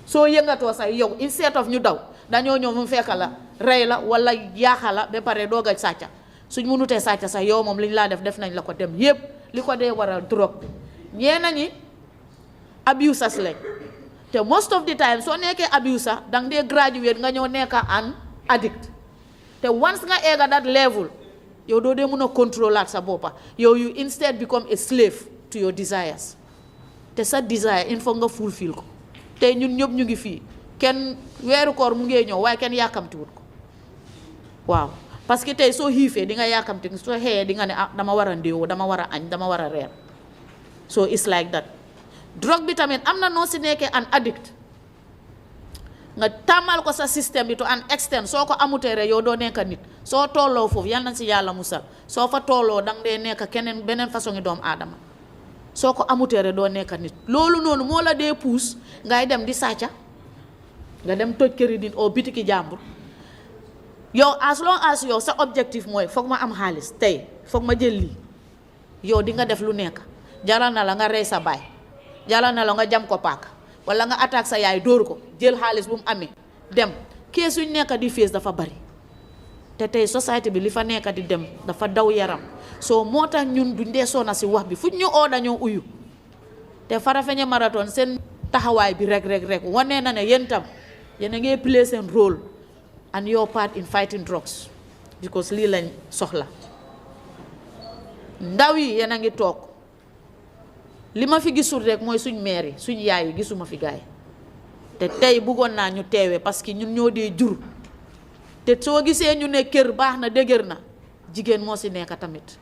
soo yëngatoo sax yow instead of ñu daw dañoo ñëw mu fekk la rey la wala yaaxa la ba pare doog a sàcca suñ mënutee sàcca sax yow moom li ñu laa def nañ la ko dem yépp li ko dee waral drogue bi ñeena ñi abusers lañ te most of the time soo nekkee abuser danga dee graduate nga ñëw nekk an addict te once nga egga that level yow doo dee mën a contrôler sa boppa yow you instead become a slave to your desires te sa desire il faut nga fulfill ko tey ñun ñëpp ñu ngi fii kenn weeru koor mu ngee ñëw waaye kenn yàkkamtiwut ko waaw parce que tey soo xiifee di nga yàkkamti soo xëyee di nga ne ah dama war a ndéewoo dama war a añ dama war a reer so it's like that drogue bi tamit am na noo si nekkee an addict nga tàmmal ko sa système bi to an extent soo ko amutee rek yow doo nekk nit soo tolloo foofu yal na si yàlla musal soo fa tolloo danga dee nekk keneen beneen façon ngi doomu aadama soo ko amutee rek doo nekk nit loolu noonu moo la dee puus ngay dem di sàcca nga dem toj këri nit oo bitiki jàmbur yow as long as yow sa objectif mooy foog ma am xaalis tey foog ma jël lii yow di nga def lu nekk jaral na la nga rey sa baay jaral na la nga jam ko paaka wala nga attaque sa yaay dóor ko jël xaalis bu mu amee dem kee suñ nekk di fees dafa bari te tey société bi li fa nekk di dem dafa daw yaram soo moo tax ñun duñ dee sonna si wax bi fuñ ñu oo dañoo uyu te Farafenni marathon seen taxawaay bi rek wane na ne yéen tam yéen a ngi play seen rôle and your part in fighting drugs because lii lañ soxla ndaw yi yéen a ngi toog li ma fi gisul rek mooy suñ maire yi suñ yaay yi gisuma fi gaay te tey bëggoon naa ñu teewee parce que ñun ñoo dee jur te soo gisee ñu ne kër baax na dëgër na jigéen moo si nekk tamit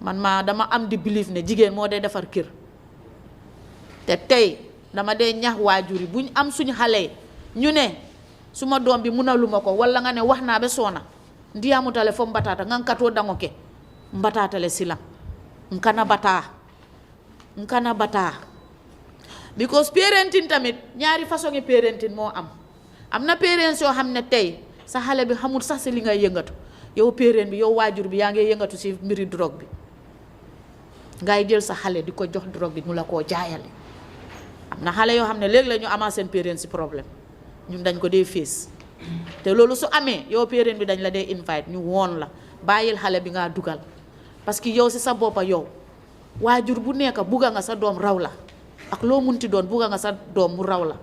man dama am di believe ne jigéen moo dee defar kër te tey dama dee ñax waajur yi buñ am suñ xale ñu ne suma doom bi munaluma ko wala nga ne wax naa ba soona ndiyamutale fo mbatata nga katoo dango ke mbatatale sila nkana bataa because parenting tamit ñaari façon ngi parenting moo am na parents yoo xam ne tey sa xale bi xamul sax si li ngay yëngatu yow parent bi yow waajur bi yaa ngi yëngatu si mbiri drogue bi ngay jël sa xale di ko jox drogue bi mu la koo jaayale am na xale yoo xam ne léegi la ñu amaa seen parents si problème ñun dañ ko dee fees te loolu su amee yow parent bi dañ la dee invite ñu woon la bàyyil xale bi ngaa dugal parce que yow si sa boppa yow waajur bu nekk bugga nga sa doom raw la ak loo munti doon bugga nga sa doom mu raw la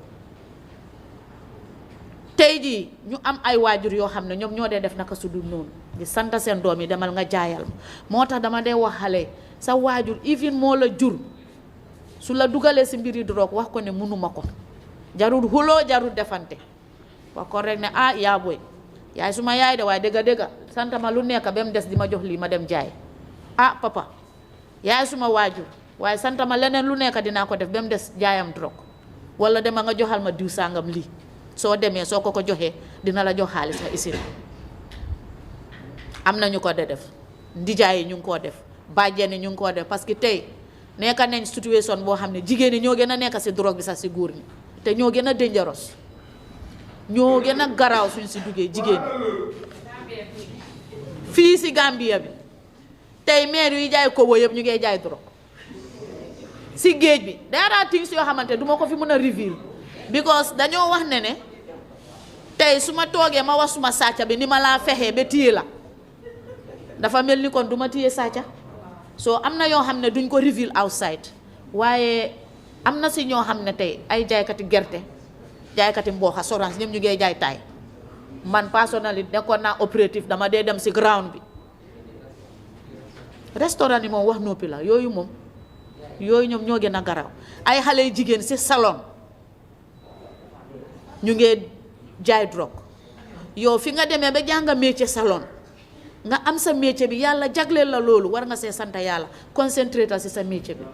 tey jii ñu am ay waajur yoo xam ne ñoom ñoo dee def naka su dul noonu di sant seen doom yi demal nga jaayal moo tax dama dee wax xale sa waajur even moo la jur su la dugalee si mbiri drogue wax ko ne mënuma ko jarul xuloo jarul defante wax ko rek ne yaa boy yaay suma yaay de waaye dëgga sant ma lu nekk ba mu des di ma jox lii ma dem jaay papa yaay suma waajur waaye sant ma leneen lu nekk dinaa ko def ba mu des jaayam drogue wala dema nga joxal ma diw sàngam lii soo demee soo ko joxee dina la jox xaalis nga isir am na ñu ko de def ndijaay yi ñu ngi koo def bàjjen yi ñu ngi koo def parce que tey nekk nañ situation boo xam ne jigéen ñi ñoo gën a nekk si drogue bi sax si góor ñi te ñoo gën a dangereux ñoo gën a garaaw suñ si duggee jigéen ñi fii si Gambia bi tey maire yi jaay kobo yëpp ñu ngi jaay drogue si géej bi there are things yoo xamante duma ko fi mën a reveal because dañoo wax ne tey su ma toogee ma wax suma sàcca bi ni ma laa fexee ba téye la dafa mel ni kon du ma téye sàcca soo am na yoo xam ne duñ ko reveal outside waaye am na si ñoo xam ne tey ay jaaykati gerte jaaykati mbooxa sorance ñoom ñu ngee jaay taay man personnellement nekkoon naa opératif dama dee dem si ground bi restaurant yi moom wax noppi la yooyu moom yooyu ñoom ñoo gën a garaaw ay xale yu jigéen si salon ñu ngee jaay drogue yow fi nga demee ba jàng métier salon nga am sa métier bi yàlla jagleel la loolu war nga see sant yàlla concentré ta si sa métier bi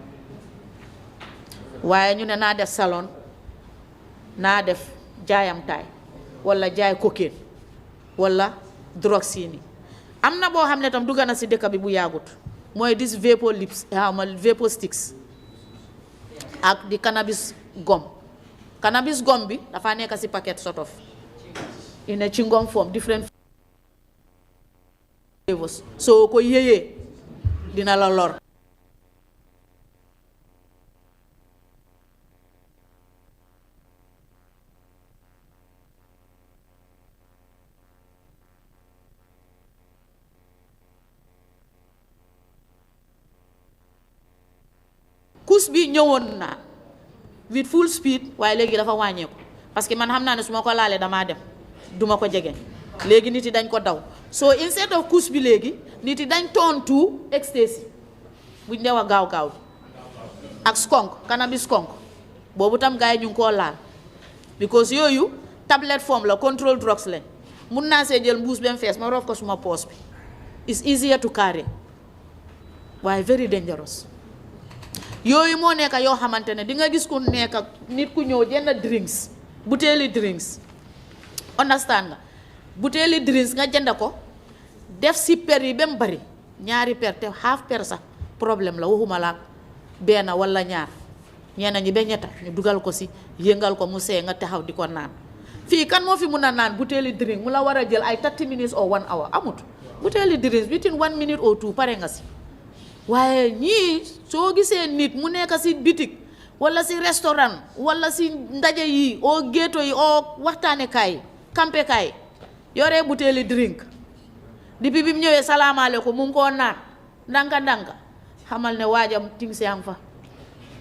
waaye ñu ne naa def salon naa def jaayam taay wala jaay cocaine wala drogue siini am na boo xam ne tam dugg na si dëkk bi bu yàggut mooy dis vapor lips vapor sticks ak di cannabis gum bi dafa nekk si paquet sort of in a chewing gum form different soo ko yéyee dina la lor. Kus bi ñëwoon na with full speed waaye léegi dafa wàññeeku parce que man xam naa ne su ma ko laalee damaa dem duma ko jege léegi nit yi dañ ko daw so instead of kus bi léegi nit yi dañ turn to ecstasy buñ ne wax gaaw ak skunk cannabis skunk boobu tam gars yi ñu ngi koo laal because yooyu tablet form la control drugs lañ mun naa see jël mbuus ba mu fees ma roof ko suma poos bi it's easier to carry waaye very dangerous. Yooyu moo nekk yoo xamante ne di nga gis ku nekk nit ku ñëw jënd drinks butéeli drinks understand nga butéeli drinks nga jënd ko def si per yi ba mu bari ñaari per te half per sax problème la waxuma la benn wala ñaar ñenn ñi ba ñetta ñu dugal ko si yëngal ko mu see nga taxaw di ko naan fii kan moo fi mun a naan butéeli drink mu la war a jël ay 30 minutes or 1 hour amut butéeli drinks within 1 minute or 2 pare nga si. waaye ñii soo gisee nit mu nekk si bitik wala si restaurant wala si ndaje yi oo géeto yi oo waxtaane kaay kampe kaay yoree butéeli drink depuis bi mu ñëwee salaamaaleykum mu ngi koo naan ndànka xamal ne waajam ting si am fa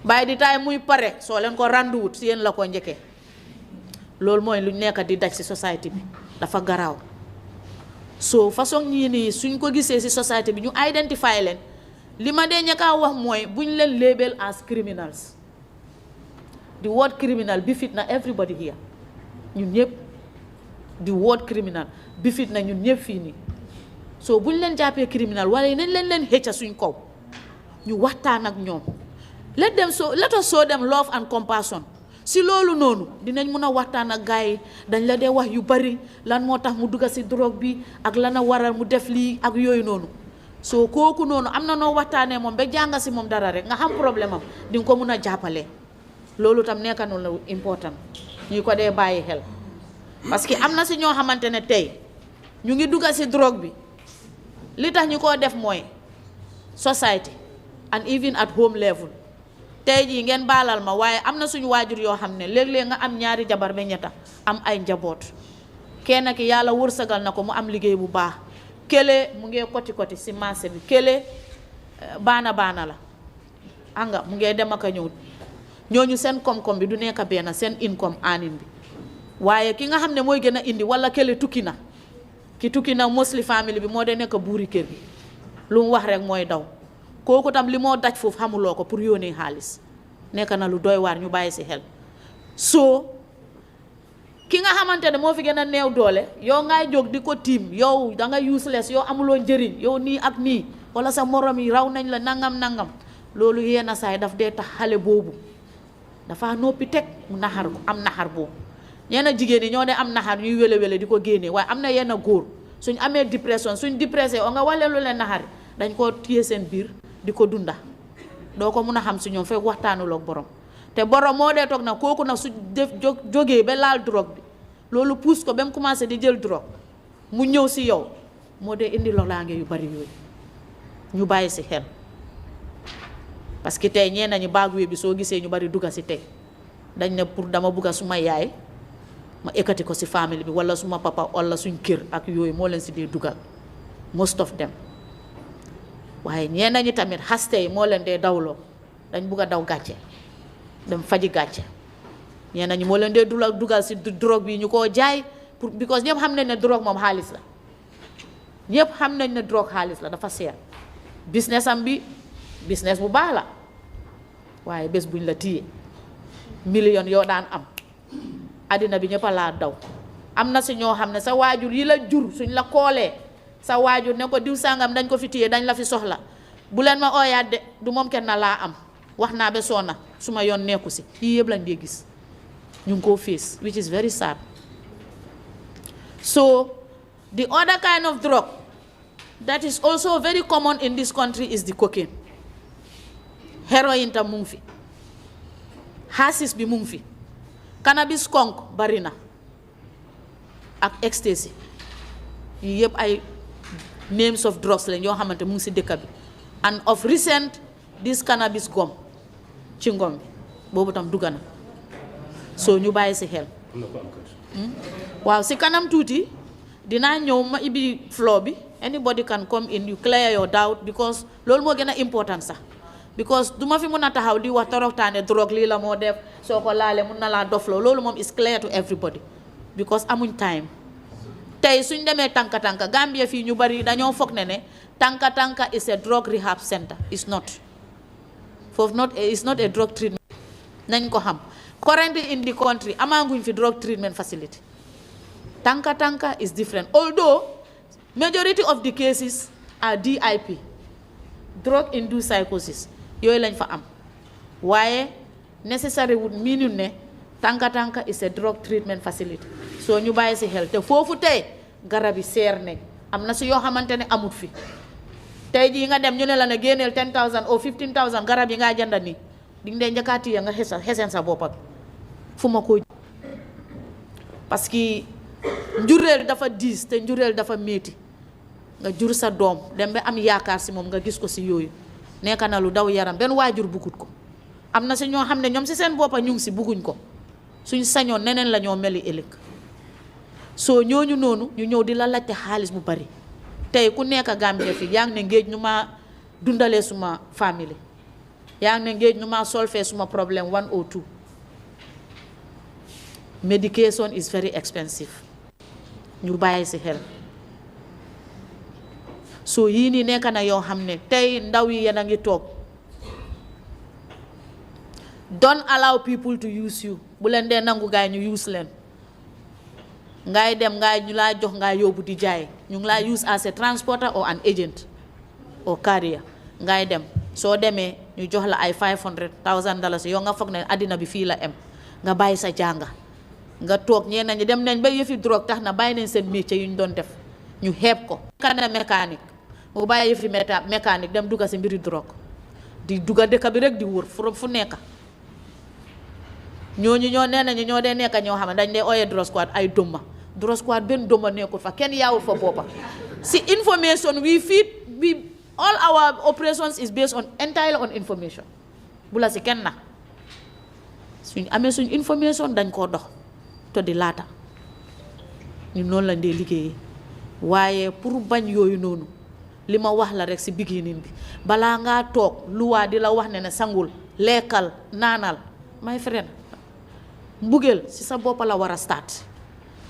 bàyyi di taay muy pare soo leen ko randuwut si yéen la ko njëkkee loolu mooy lu nekk di daj si société bi dafa garaaw so façon ñii nii suñ ko gisee si société bi ñu identify leen li ma dee ñaka wax mooy buñ leen label as criminals the word criminal bi fit na everybody here ñun ñëpp the word criminal bi fit na ñun ñëpp fii nii so buñ leen jàppee criminal wala nañ leen xëcca suñ kaw ñu waxtaan ak ñoom let us show them love and compassion si loolu noonu dinañ mun a waxtaan ak gars yi dañ la dee wax yu bari lan moo tax mu dugga si drogue bi ak lan a waral mu def lii ak yooyu noonu so kooku noonu am na noo waxtaanee moom ba jànga si moom dara rek nga xam problème am di nga ko mun a jàppale loolu tam nekk na lu important ñu ko dee bàyyi xel parce que am na si ñoo xamante ne tey ñu ngi dugga si drogue bi li tax ñu koo def mooy society and even at home level tey jii ngeen baalal ma waaye am na suñu waajur yoo xam ne léeg-léeg nga am ñaari jabar ba ñetta am ay njaboot kenn ki yàlla wërsëgal na ko mu am liggéey bu baax kele mu ngee koti si marché bi kele baana la anga mu ngee dem ak a ñëw ñooñu seen koom-koom bi du nekk benn seen income anin bi waaye ki nga xam ne mooy gën a indi wala kele tukki na mostly family bi moo dee nekk buuri kër gi lu mu wax rek mooy daw kooku tam li moo daj foofu xamuloo ko pour yónnee xaalis nekk na lu doy waar ñu bàyyi si xel soo ki nga xamante ne moo fi gën a néew doole yow ngay jóg di ko tiim yow da nga useless yow amuloo njëriñ yow nii ak nii wala sa morom yi raw nañ la nangam loolu yenn saay daf dee tax xale boobu dafa noppi teg mu naxar ko am naxar boobu ñenn jigéen ñi ñoo de am naxar ñuy wele di ko génnee waaye am na yenn góor suñ amee dépression suñ dépressé o nga wax leen lu leen naxari dañ koo téye seen biir di ko dunda doo ko mun a xam si ñoom fekk waxtaanuloog borom te borom moo dee toog nag kooku nag su def jógee ba laal drogue bi loolu pousse ko ba mu commencé di jël drogue mu ñëw si yow moo dee indi loraange yu bari yooyu ñu bàyyi si xel parce que tey ñee nañu baagwee bi soo gisee ñu bari dugga si tey dañ ne pour dama bugga suma yaay ma ekkati ko si famille bi wala suma papa wala suñ kër ak yooyu moo leen si dee dugal most of them waaye ñee nañu tamit xaste yi moo leen dee dawloo dañ bugg a daw gàcce dem faji gàcce ñee nañu moo leen dee dugal si drogue bi ñu koo jaay pour because ñëpp xam nañ ne drogue moom xaalis la ñëpp xam nañ ne drogue xaalis la dafa seer business am bi business bu baax la waaye bés buñ la téye million yoo daan am àddina bi ñëpp a laa daw am na si ñoo xam ne sa waajur yi la jur suñ la koolee sa waajur ne ko diw sàngam dañ ko fi téye dañ la fi soxla bu leen ma ooyaat de du moom kenn na laa am wax naa ba soona su ma yoon nekku si yii yëpp lañ dee gis ñu ngi koo face which is very sad. So the other kind of drug that is also very common in this country is the cocaine. Heroin tam mu ngi fi, hashish bi mu ngi fi, cannabis skunk bari na ak ecstasy yii yëpp ay names of drugs lañ yoo xamante mu ngi si dëkk bi and of recent this cannabis gum ci ngom bi boobu tam dugg na so ñu bàyyi si xel waaw si kanam tuuti dinaa ñëw ma ibi floor bi anybody can come in you clear your doubt because loolu moo gën a important sax because du ma fi mun a taxaw di wax toroxtaane drogue lii la moo def soo ko laalee mun na laa dofloo loolu moom is clear to everybody because amuñ time tey suñ demee tànka Gambia fii ñu bari dañoo foog ne tànka is a drug rehab center it's not it's not a drug treatment nañ ko xam currently in the country amaanguñ fi drug treatment facility tànka is different although majority of the cases are DIP drug induced psychosis yooyu lañ fa am waaye necessary would mean ne tànka is a drug treatment facility so ñu bàyyi si xel te foofu tey garab yi seer nañ am na si yoo xamante ne amut fi tey jii nga dem ñu ne la ne génneel 10,000 ou 15,000 garab yi ngaa jënd nii di nga dee njëkkaati ya nga xesen sa boppam fu ma ko parce que njureel dafa diis te njureel dafa métti nga jur sa doom dem ba am yaakaar si moom nga gis ko si yooyu nekk na lu daw yaram benn waajur buggut ko am na si ñoo xam ne ñoom si seen boppa ñu ngi si bugguñ ko suñ sañoon neneen la ñoo meli ëllëg soo ñooñu noonu ñu ñëw di la laajte xaalis bu bari tey ku nekk Gambia fii yaa ngi ne ngéej ñu ma dundalee suma famille yaa ngi ne ngéej ñu ma solfee suma problème 1 or 2 medication is very expensive ñu bàyyi si xel so yii nii nekk na yoo xam ne tey ndaw yi yéen a ngi toog don't allow people to use you bu leen dee nangu gaay ñu use leen ngay dem ngay ñu laa jox ngay yóbbu di jaay ñu ngi laa use as a transporter or an agent or carrier ngay dem soo demee ñu jox la ay $500,000 yow nga foog ne àddina bi fii la em nga bàyyi sa jànga nga toog ñenn ñi dem nañ ba yëfi drogue tax na bàyyi nañ seen métier yu ñu doon def ñu xeeb ko kana mécanique mu bàyyi yëfi mécanique dem dugga si mbiri drogue di dugga dëkk bi rek di wër fu nekk ñooñu ñoo nee nañu ñoo dee nekk ñoo xam ne dañ dee ooyee drug squad ay doma drug squad benn doma nekkul fa kenn yaawul fa boppa si information we feed all our operations is based on entirely on information bu la si kenn na suñ amee suñ information dañ koo dox to di laata ñu noonu lañ dee liggéeyee waaye pour bañ yooyu noonu li ma wax la rek si beginning bi balaa ngaa toog luwaa di la wax ne sangul lekkal naanal my friend mbugeel si sa bopp la war a start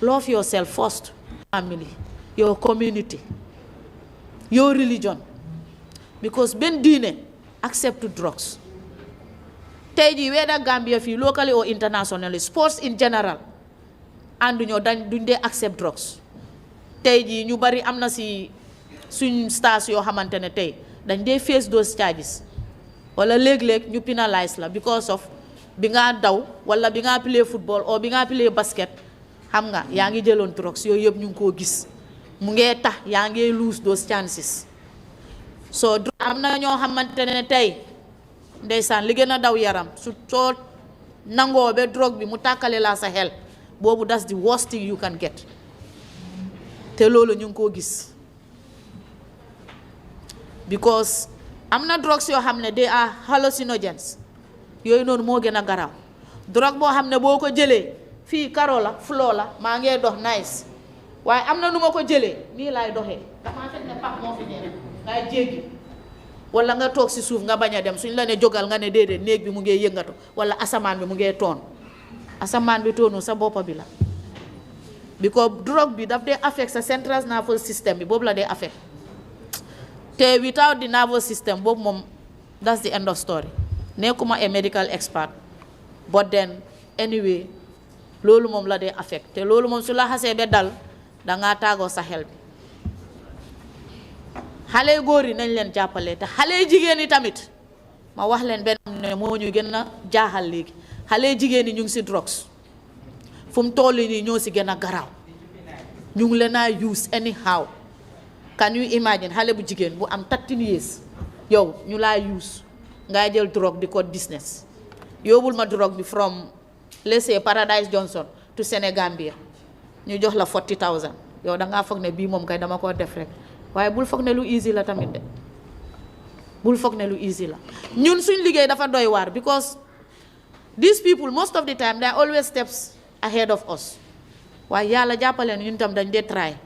love yourself first family your community your religion because benn diine accept drugs tey jii whether Gambia fii locally or internationally sports in general ànduñoo duñ dee accept drugs tey jii ñu bari am na si suñ stars yoo xamante ne tey dañ dee face those charges wala léeg-léeg ñu penalize la because of bi nga daw wala bi nga play football or bi nga play basket xam nga yaa ngi jëloon drugs yooyu yëpp ñu ngi koo gis mu ngee tax yaa ngi lose those chances so am na ñoo xamante ne tey ndeysaan li gën a daw yaram su soo nangoo ba drogue bi mu tàkkale laa sa xel boobu that's the worst thing you can get te loolu ñu ngi koo gis because am na drugs yoo xam ne they are hallucinogens yooyu noonu moo gën a garaaw drogue boo xam ne boo ko jëlee fii karo la flow la maa ngee dox nice waaye am na nu ma ko jëlee nii laay doxee damaa fekk ne pax moo fi ñëw ngay jéggi wala nga toog si suuf nga bañ a dem suñ la ne jógal nga ne déedéet néeg bi mu ngee yëngatu wala asamaan bi mu ngee toon asamaan bi toonu sa boppa bi la because drogue bi daf dee affect sa central nervous system bi boobu la dee affect te without the nervous system boobu moom that's the end of story nekkuma a medical expert but then anyway loolu moom la dee affect te loolu moom su la xasee ba dal dangaa tàggoo sa xel bi xale góor yi nañ leen jàppale te xale jigéen yi tamit ma wax leen benn ne moo ñu gën a jaaxal léegi xale jigéen yi ñu ngi si drugs fu mu toll nii ñoo si gën a garaaw ñu ngi leen a use anyhow can you imagine xale bu jigéen bu am 13 years yow ñu laa use ngay jël drogue di ko business yóbbul ma drogue bi from let's say Paradise Johnson to Senegambia ñu jox la 40,000 yow da ngaa foog ne bii moom kay dama ko def rek waaye bul foog ne lu easy la tamit de bul foog ne lu easy la ñun suñ liggéey dafa doy waar because these people most of the time they are always steps ahead of us waaye yàlla jàppaleen ñun tam dañ dee try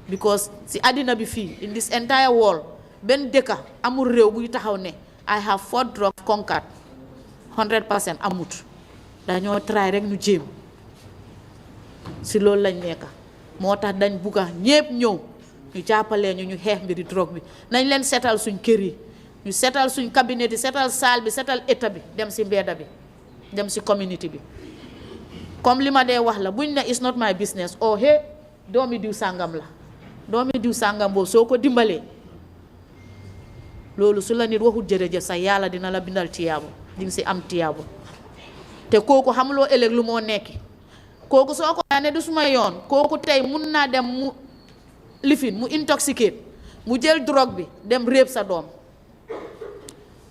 because si àddina bi fii in this entire world benn dëkka amul réew buy taxaw ne I have fought drugs conquered 100% amut dañoo try rek ñu jéem si loolu lañ nekka moo tax dañ bugga ñépp ñëw ñu jàppalee ñu xeex mbiri drogue bi nañ leen setal suñ kër yi ñu setal suñ cabinet yi setal salle bi setal état bi dem si mbedda bi dem si community bi comme li ma dee wax la buñ ne it's not my business oh hey doomi diw sàngam la doomi diw sàngam boobu soo ko dimbalee loolu su la nit waxul jërëjëf sax yàlla dina la bindal tiyaabu di nga si am tiyaabu te kooku xamuloo ëllëg lu moo nekki kooku soo ko ne du suma yoon kooku tey mun naa dem mu lifin mu intoxicate mu jël drogue bi dem réeb sa doom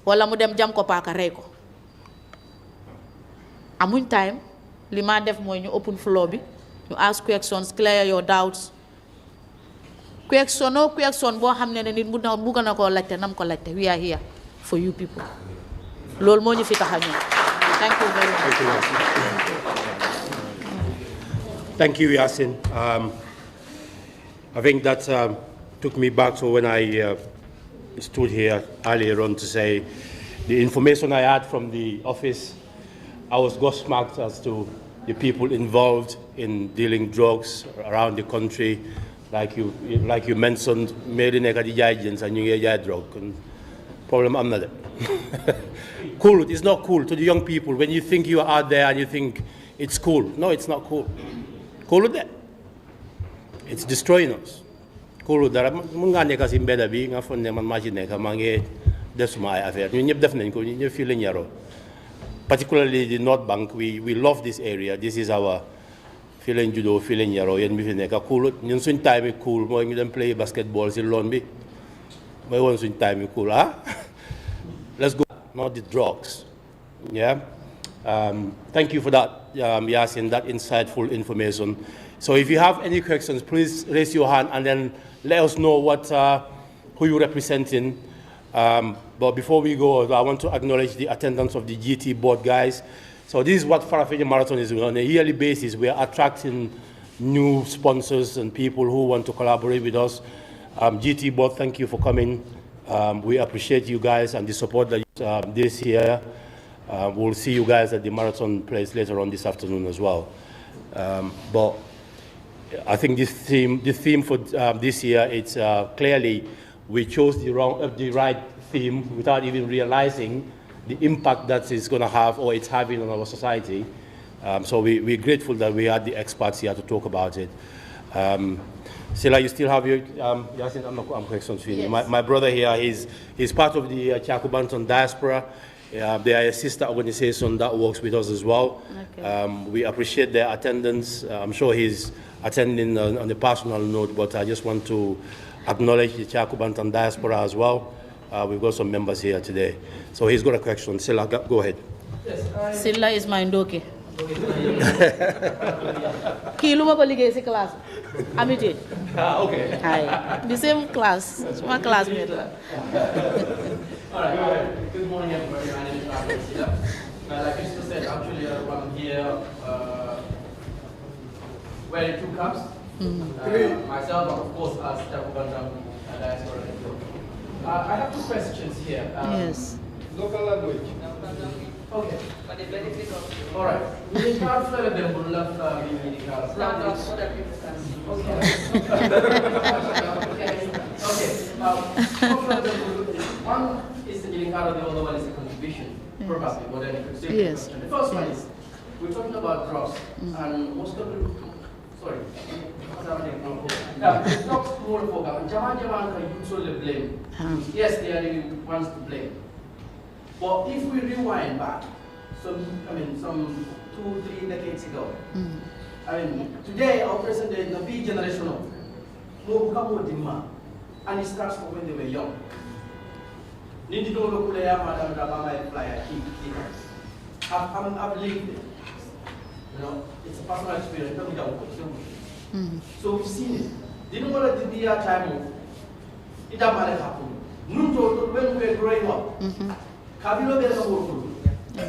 wala mu dem jam ko paaka rey ko amuñ time li ma def mooy ñu open floor bi ñu ask questions clear your doubts question boo xam ne nit mu na bugg na koo laajte nam ko laajte we are here for you people loolu moo ñu fi tax a ñëw thank you very much. Thank you, Yasin. I think that took me back to when I stood here earlier on to say the information I had from the office, I was gobsmacked as to the people involved in dealing drugs around the country. Like you mentioned, made in agents and you get drug. Problem I'm not. Cool, it's not cool to the young people when you think you are out there and you think it's cool. No, it's not cool. Cool with that. It's destroying us. Cool dara mun nga nekk si mbedda bi nga fonne man maa ci nekk maa ngi def suma ay affaire ñun ñëpp def nañ ko ñun ñëpp fii lañ yaroo particularly the North Bank we love this area. This is our fii lañ juddoo fii lañ yaroo yéen mi fi nekk cool ñun suñ time yi cool mooy ñu dem play basketball si loon bi mooy woon suñ time yi cool let's go not the drugs. Yeah. Thank you for that, Yasin, that insightful information. So if you have any questions, please raise your hand and then let us know who you're representing. But before we go, I want to acknowledge the attendance of the GT board guys. So this is what Farafenni Marathon is doing. On a yearly basis, we are attracting new sponsors and people who want to collaborate with us. GT board, thank you for coming. We appreciate you guys and the support that this year. We'll see you guys at the marathon place later on this afternoon as well. But I think this theme for this year, it's clearly we chose the right theme without even realizing the impact that it's going to have or it's having on our society. So we're grateful that we had the experts here to talk about it. Sila, you still have your, Yasin, I'm questions for you. My brother here, he's part of the Chakubanton diaspora. They are a sister organization that works with us as well. Okay. We appreciate their attendance. I'm sure he's attending on a personal note, but I just want to acknowledge the Chakubantan diaspora as well. We've got some members here today. So he's got a question. Sila, go ahead. Yes, Sila is my ndoki. Kiluma ko ligay si class. Amity. Okay. Hi. The same class. It's my classmate. All right. Good morning, everybody. My name is Ahmed Sila. Like Mr. said, actually, I'm here wearing two caps. Myself, of course, as Chakubantan diaspora. I have two questions here. Yes. Local language. Okay. All right. We can't fly them, but love the cars. One is the Gambia, the other one is the contribution. Probably, whatever you could say. Yes. The first one is, we're talking about drugs, and most of the, sorry, drugs more for Jama can usually blame. Yes, they are the ones to blame. But if we rewind back, some 2-3 decades ago, today our president is the big generational, more demand, and it starts from when they were young. I've lived it. You know, it's a personal experience. So we've seen it. Didn't want to be a time of Idamale Kapu. Nunto, when we were growing up, Kabilo Bela.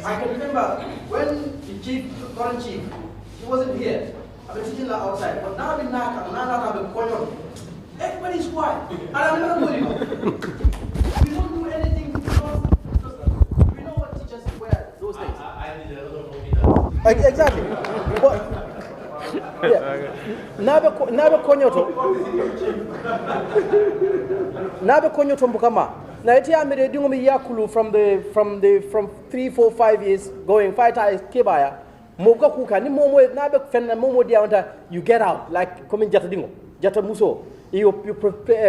I can remember when the current chief, he wasn't here. I've been sitting outside, but now in Naka, everybody's quiet. And I'm not going We don't do anything because we know what teachers wear those days. I did a lot of Exactly. Nabe konyoto mbukama. Na eti amire dingo mi yakulu from 3, 4, 5 years going 5 times kebaya. Moga kuka ni momo nabe fenna momo dia you get out like coming jata dingo jata muso you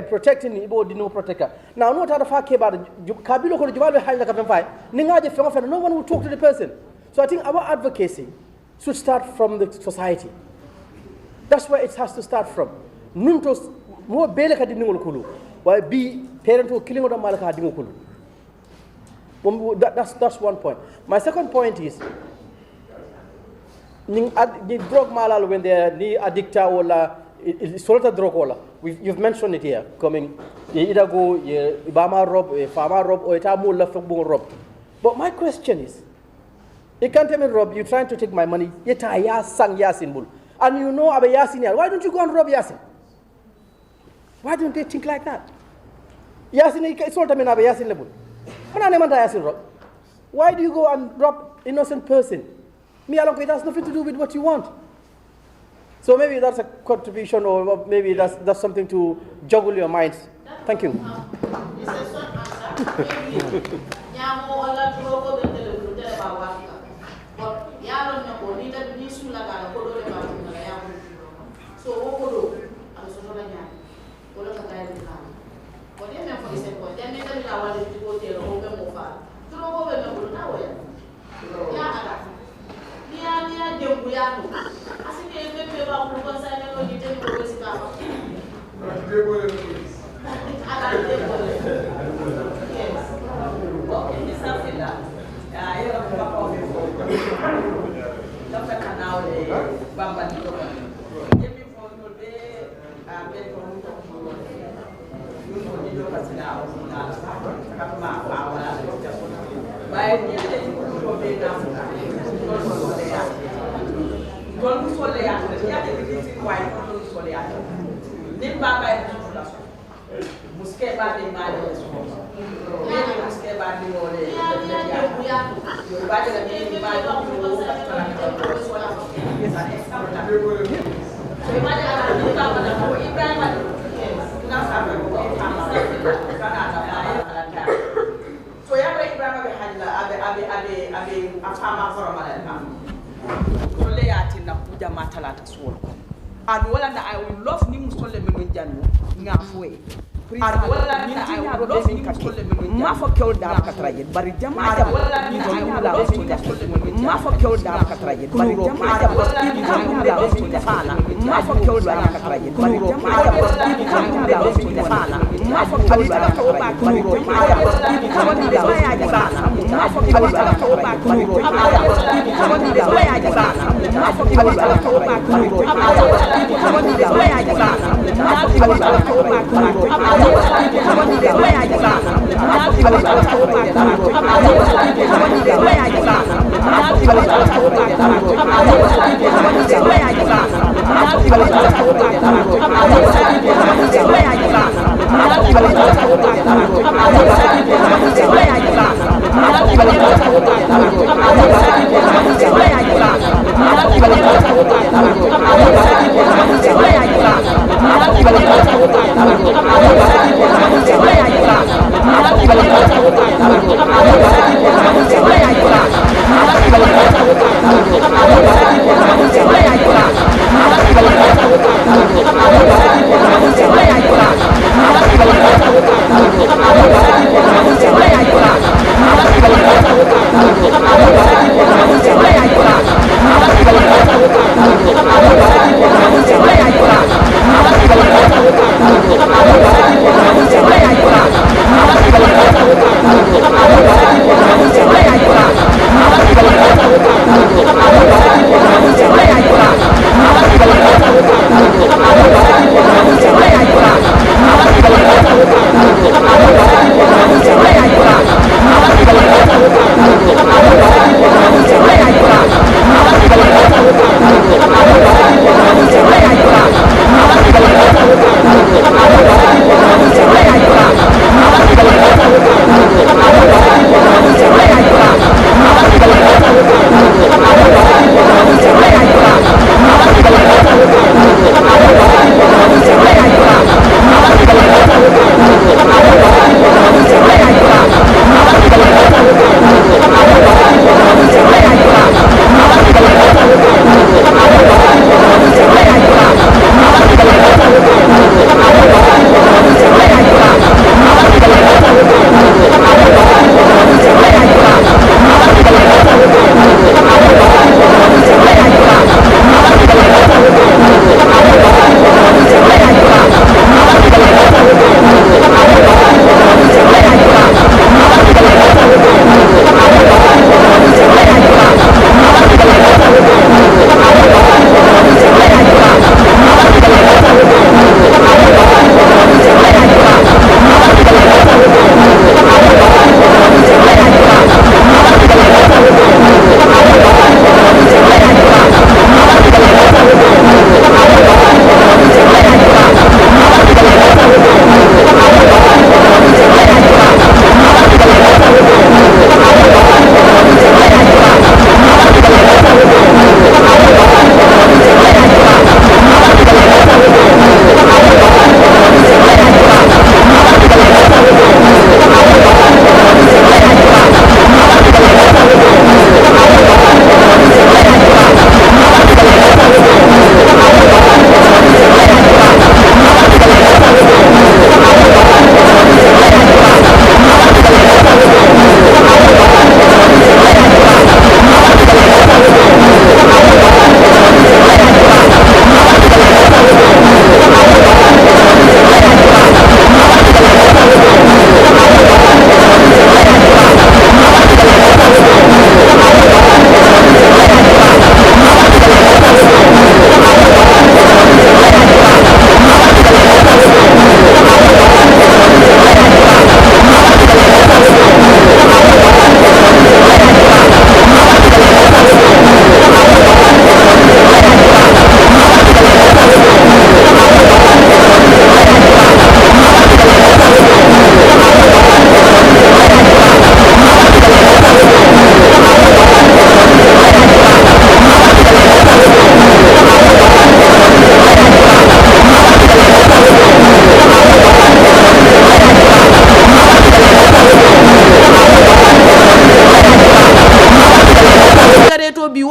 protecting ibo dino protector. Now no tata fa kebada kabilo ko jubalbe hajja ka fay ni ngaje fenga fenna no one will talk to the person. So I think our advocacy should start from the society. That's where it has to start from. Nuntos mo bele ka dingo kulu. Why be parent who killing them malaka dingo kulu. That's one point. My second point is the drug malal when they're addicted or sort of drug or you've mentioned it here coming either go Ibama rob, farmer rob, or itamu lafabung rob. But my question is, you can't tell me rob, you're trying to take my money, yet I sang Yasin bull. And you know Abe Yasin here. Why don't you go and rob Yasin? Why don't they think like that? Yasin it's all time in Abe Yasin level. Why do you go and rob innocent person? Me along it has nothing to do with what you want. So maybe that's a contribution, or maybe that's something to juggle your minds. Thank you. And I will love Nimusole Menunjanu, Nafwe. And I will love Nimusole Mafo killed down Katrayan, Barijama was to the Mafo killed down Katrayan, Barijama was to the Fana, Mafo killed down Katrayan, Barijama was to the Fana, Mafo killed down Katrayan, Barijama was to the Fana, Mafo killed down Katrayan, Barijama was to the Fana, Mafo killed down Katrayan,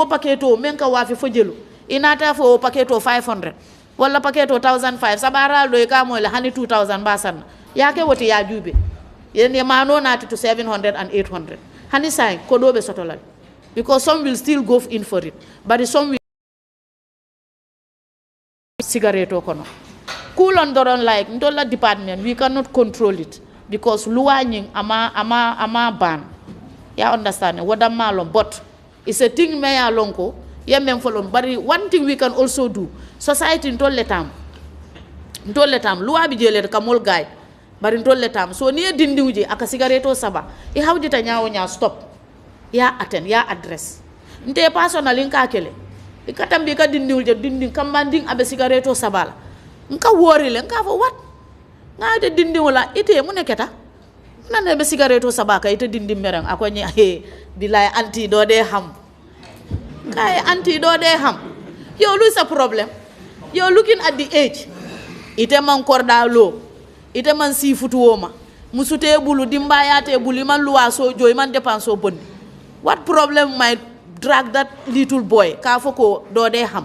paketo men ka wafi fo jelu inata fo paketo 500 wala paketo 1500 sabara do ka mo le hani 2000 basan yake woti ya jube yen ye mano nati to 700 and 800 hani sai ko do be sotolal because some will still go in for it but some will cigarette kono kulon doron like ndola department we cannot control it because luwanying ama ban ya understand what am malom but it's a thing me ya lonko ya mem folon bari one thing we can also do society ntolle tam luwa bi jele ka mol guide bari ntolle tam so ni dindiwje aka cigarette saba e hawdita nyaawo nya stop ya attend ya address nte personal inka kele ikatambi ka dindiwje dindin kamanding abe cigarette sabala nka worile nka fo what ngaade dindi wala ite mu neketa nane be cigarette sabaka ite dindi merang akonyi he bilay anti do de ham kay anti do de ham yo lu sa problem yo looking at the age ite man korda lo ite man si futu woma musute bulu dimbayate bulu man luwa so joy man dépense o bonni what problem might drag that little boy ka foko do de ham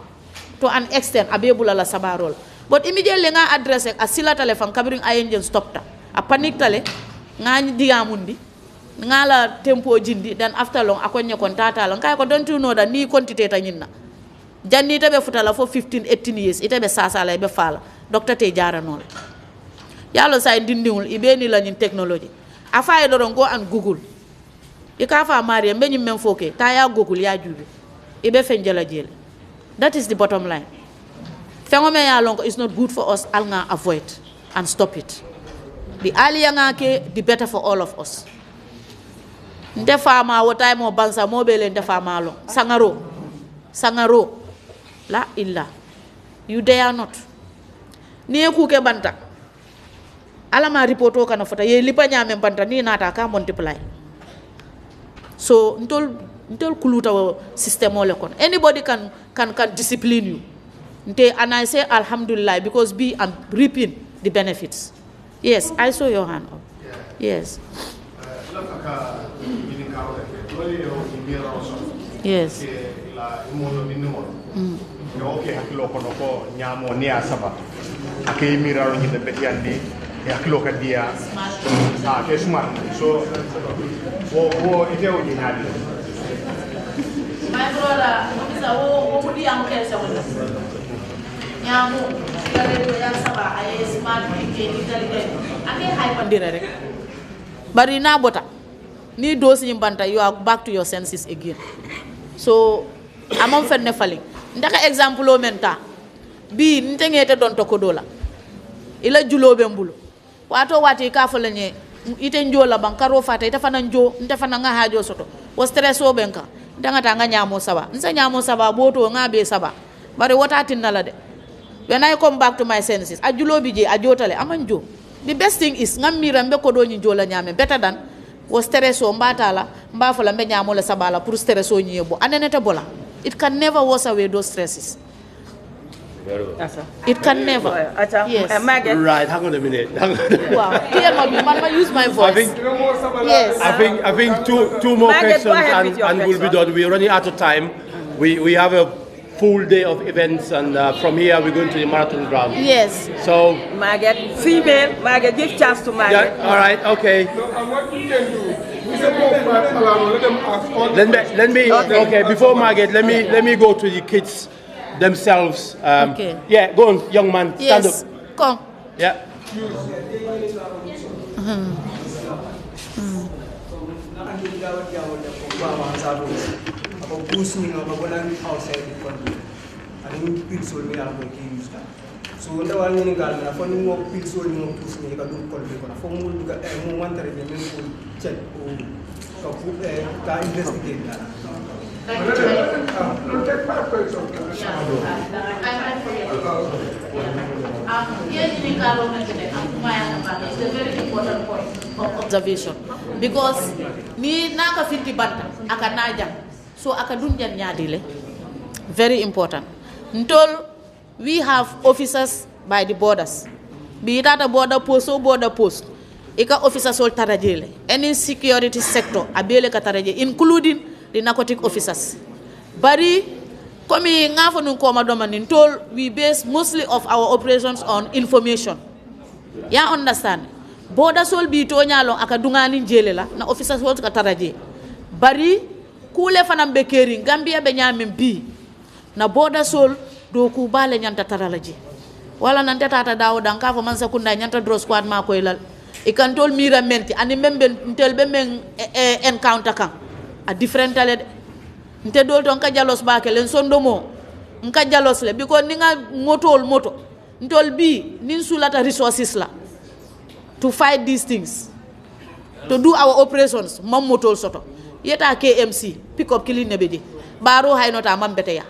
to an extent abebula la sabarol but immediately nga address a sila telephone kabring ayenjen stop ta a panic tale nga diamundi nga la tempo jindi then after long akonye kontata long kay ko don't you know that ni quantité ta nyinna janni tabe futala for 15 18 years itabe sasa lay be fala docteur te jara non yalo say dindiwul ibeni la nyin technology afa e doron go and google ika fa mariam be nyim men foke ta ya google ya jubi ibe fenjela jele that is the bottom line fengome ya lonko is not good for us alnga avoid and stop it the earlier nga ke the better for all of us nde fama wotay mo bansa mo bele nde fama lo sangaro la illa you dare not ni ku ke banta alama reporto kana fota ye lipa nyame banta ni nata ka multiply so ntol kuluta system ole kon anybody can discipline you and I say alhamdulillah because I'm reaping the benefits. Yes, I saw your hand up. Yes. Yes. Okay, hakilo kono ko nyamo ni asaba. Ake miraro ni beti andi hakilo ka dia. Ke smart. So wo ite o ni hadi. My brother, wo kudi am kesa wala. Nyamu cigarette ya saba ay smart ke intelligent ake hyper dira rek bari na bota ni dosi banta you are back to your senses again so amam fenne fali ndaka example o menta bi ntengete don to ko dola ila julobe mbulo wato wati ka falanye ite njola bankaro fata ita fana njo nta fana nga hajo soto wo stress o benka ndanga tanga nyamo saba nsa nyamo saba boto nga be saba bari wata tinala de when I come back to my senses ajulo bije ajotale amanjo the best thing is ngamira mbe ko do nyi jola nyame better than wo stress o mbatala mbafala mbe nyamo le sabala pour stress o nyebo anenete bola it can never wash away those stresses. Very well. It can never. Yes. Right, hang on a minute. Wow. Mama, use my voice. I think two more questions and we'll be done. We're running out of time. We have a full day of events and from here we're going to the marathon ground. Yes. So Margaret, female, Margaret, give chance to Margaret. Yeah, all right, okay. And what we can do, we say let them ask all let me okay, before Margaret, let me go to the kids themselves. Okay. Yeah, go on, young man, stand yes. up. Come. Yeah. So wanda wani ni gal na foni mo pilso ni mo tus ni ka dum kol be ko na fo mo duga mo wantare ni men ko chet o ka fu ka investigate dala It's a very important point of observation because ni naka fiti banta akanaja so akadunjan nyadile very important ntol we have officers by the borders be it at a border post or border post ika officers all tarajele any security sector abele ka taraje including the narcotic officers Bari komi ngafo nun koma domanin told we base mostly of our operations on information. Ya understand? Border sol bi to nyalo aka dungani jele la na officers wot ka taraje. Bari kule fanam be keri Gambia be nyamem bi na border sol do ku bale nyanta taralaje. Wala nan tata dawo dan ka fo man sakunda nyanta draw squad ma koy lal. E kan tol mira menti ani membe ntel be men encounter kan a different tale nte dol ton ka jalos ba ke len sondomo nka jalos le because ni nga moto ntol bi nin sulata resources la to fight these things to do our operations mam motol soto yeta KMC pick up kili nebeje baro hay nota mam beteya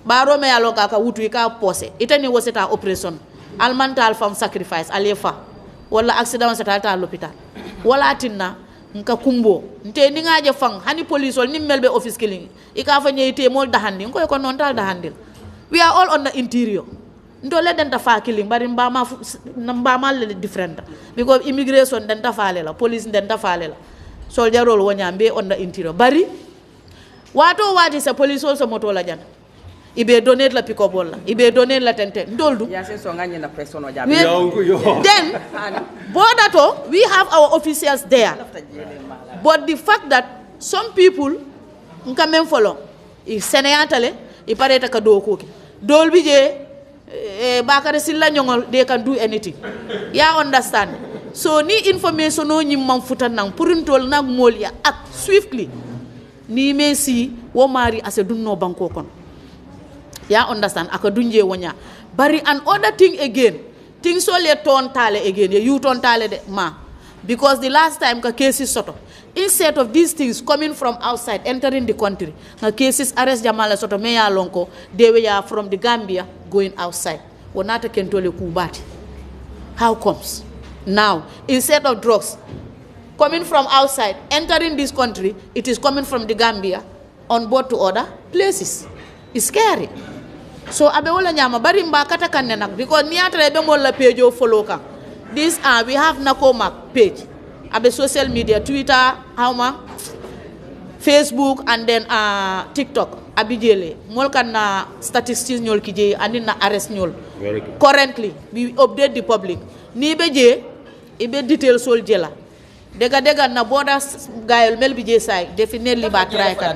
baro me yalo ka wutu ka pose itani waseta operation almental fam sacrifice alefa wala accident sa ta l'hôpital wala tinna nka kumbo nte ni ngaje fang hani police wal ni melbe office killing ika fa nyeyte mol dahandi ko ko non tal dahandil we are all on the interior ndole den ta fa killing bari mbama le different because immigration den ta faale la police den ta faale la soldier role wonya be on the interior bari wato wati sa police also moto la jan ibe donate la pick up wala ibe donate la tente ndoldu ya sen so nganye na person o jabe then border to we have our officials there but the fact that some people nka men follow i seneyantale i pareta ka do ko dol bi je bakare silla nyongol they can do anything ya understand so ni information no nyim man futan nang purintol nak mol ya ak swiftly ni mesi wo mari ase dunno banko kon ya understand aka dunje wonya bari an other thing again things so le ton tale again you ton tale de ma because the last time ka cases soto instead of these things coming from outside entering the country na cases arrest jamala soto me ya lonko they were from the Gambia going outside wonata kentole kubati how comes now instead of drugs coming from outside entering this country it is coming from the Gambia on board to other places it's scary. So abe wala nyama bari mba kata kanne nak because ni atra be mol la page o follow kan this we have Nakomak page abe social media Twitter Facebook and then TikTok abijele mol kan na statistics nyol kije and na arrest nyol currently we update the public ni be je ibe detail sol jela dega na border gayol mel bi je say definitely ba try kan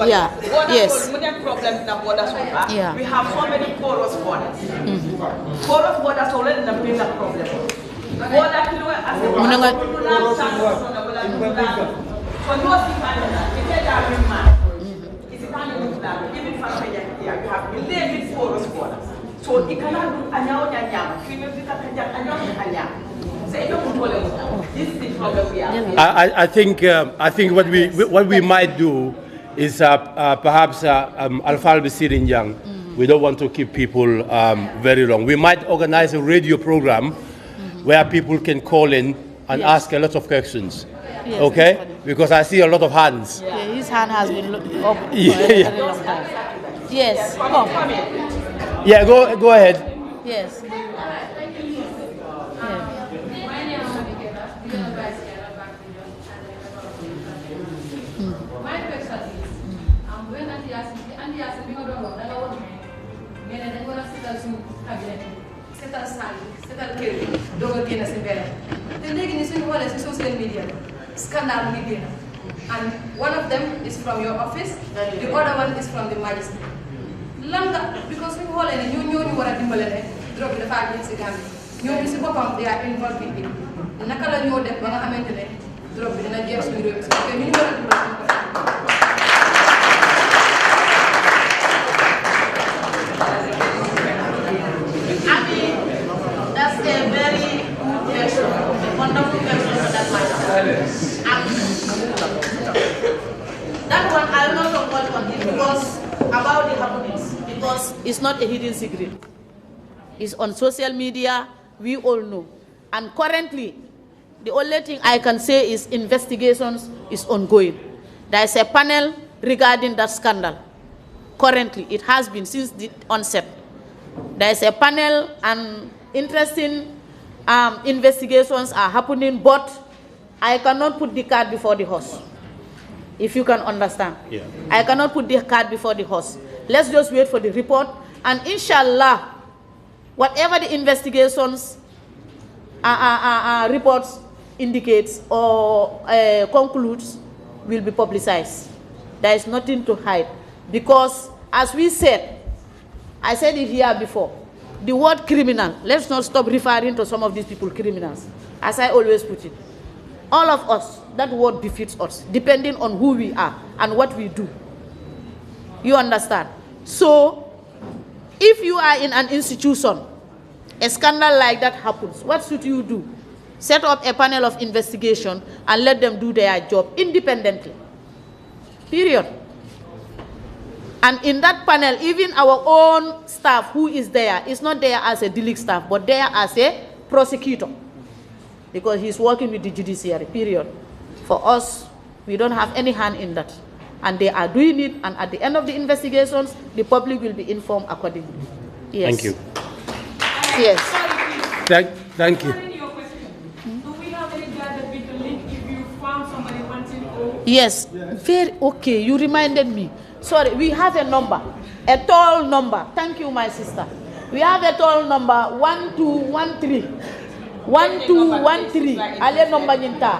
yeah yes we have so many porous borders porous borders already na been a problem border kilo as a munanga so it cannot do anyao nyama kime fika kanja anyao kanya. I think what we might do is perhaps Alfal Bisirin Young. We don't want to keep people very long. We might organize a radio program where people can call in and ask a lot of questions. Yes, okay? Because I see a lot of hands. Yeah, his hand has been up for a very long time. Yes. Come. Yeah, go ahead. Yes. Social media scandal media, and one of them is from your office, the other one is from the magistrate. Langa, because we hold any new wara dimbalene, drop the fact in Gambia. New si bopam they are involved in it. Nakala ñu def ba nga xamantene drop bi dina jeex suñu rew parce que ñu wara dimbal That's a very good question, a wonderful question for that matter. That one I will not talk much on it because about the happenings, because it's not a hidden secret. It's on social media, we all know. And currently, the only thing I can say is investigations is ongoing. There is a panel regarding that scandal. Currently, it has been since the onset. There is a panel and interesting investigations are happening, but I cannot put the cart before the horse. if you can understand. Yeah. I cannot put the cart before the horse. Let's just wait for the report, and inshallah, whatever the investigations reports indicates or concludes will be publicized. There is nothing to hide, because as we said, I said it here before, the word criminal, let's not stop referring to some of these people criminals. As I always put it, all of us, that word befits us, depending on who we are and what we do. You understand? So, if you are in an institution, a scandal like that happens, what should you do? Set up a panel of investigation and let them do their job independently. Period. And in that panel, even our own staff who is there is not there as a delicate staff, but there as a prosecutor, because he's working with the judiciary, period. For us, we don't have any hand in that. And they are doing it, and at the end of the investigations, the public will be informed accordingly. Yes. Thank you. Yes. Thank you. Do we have any guy that we can link if you found somebody wanting to? Yes. Very okay. You reminded me. Sorry, we have a number, a toll number. Thank you, my sister. We have a toll number 1213. 1213. Alien number nyinta.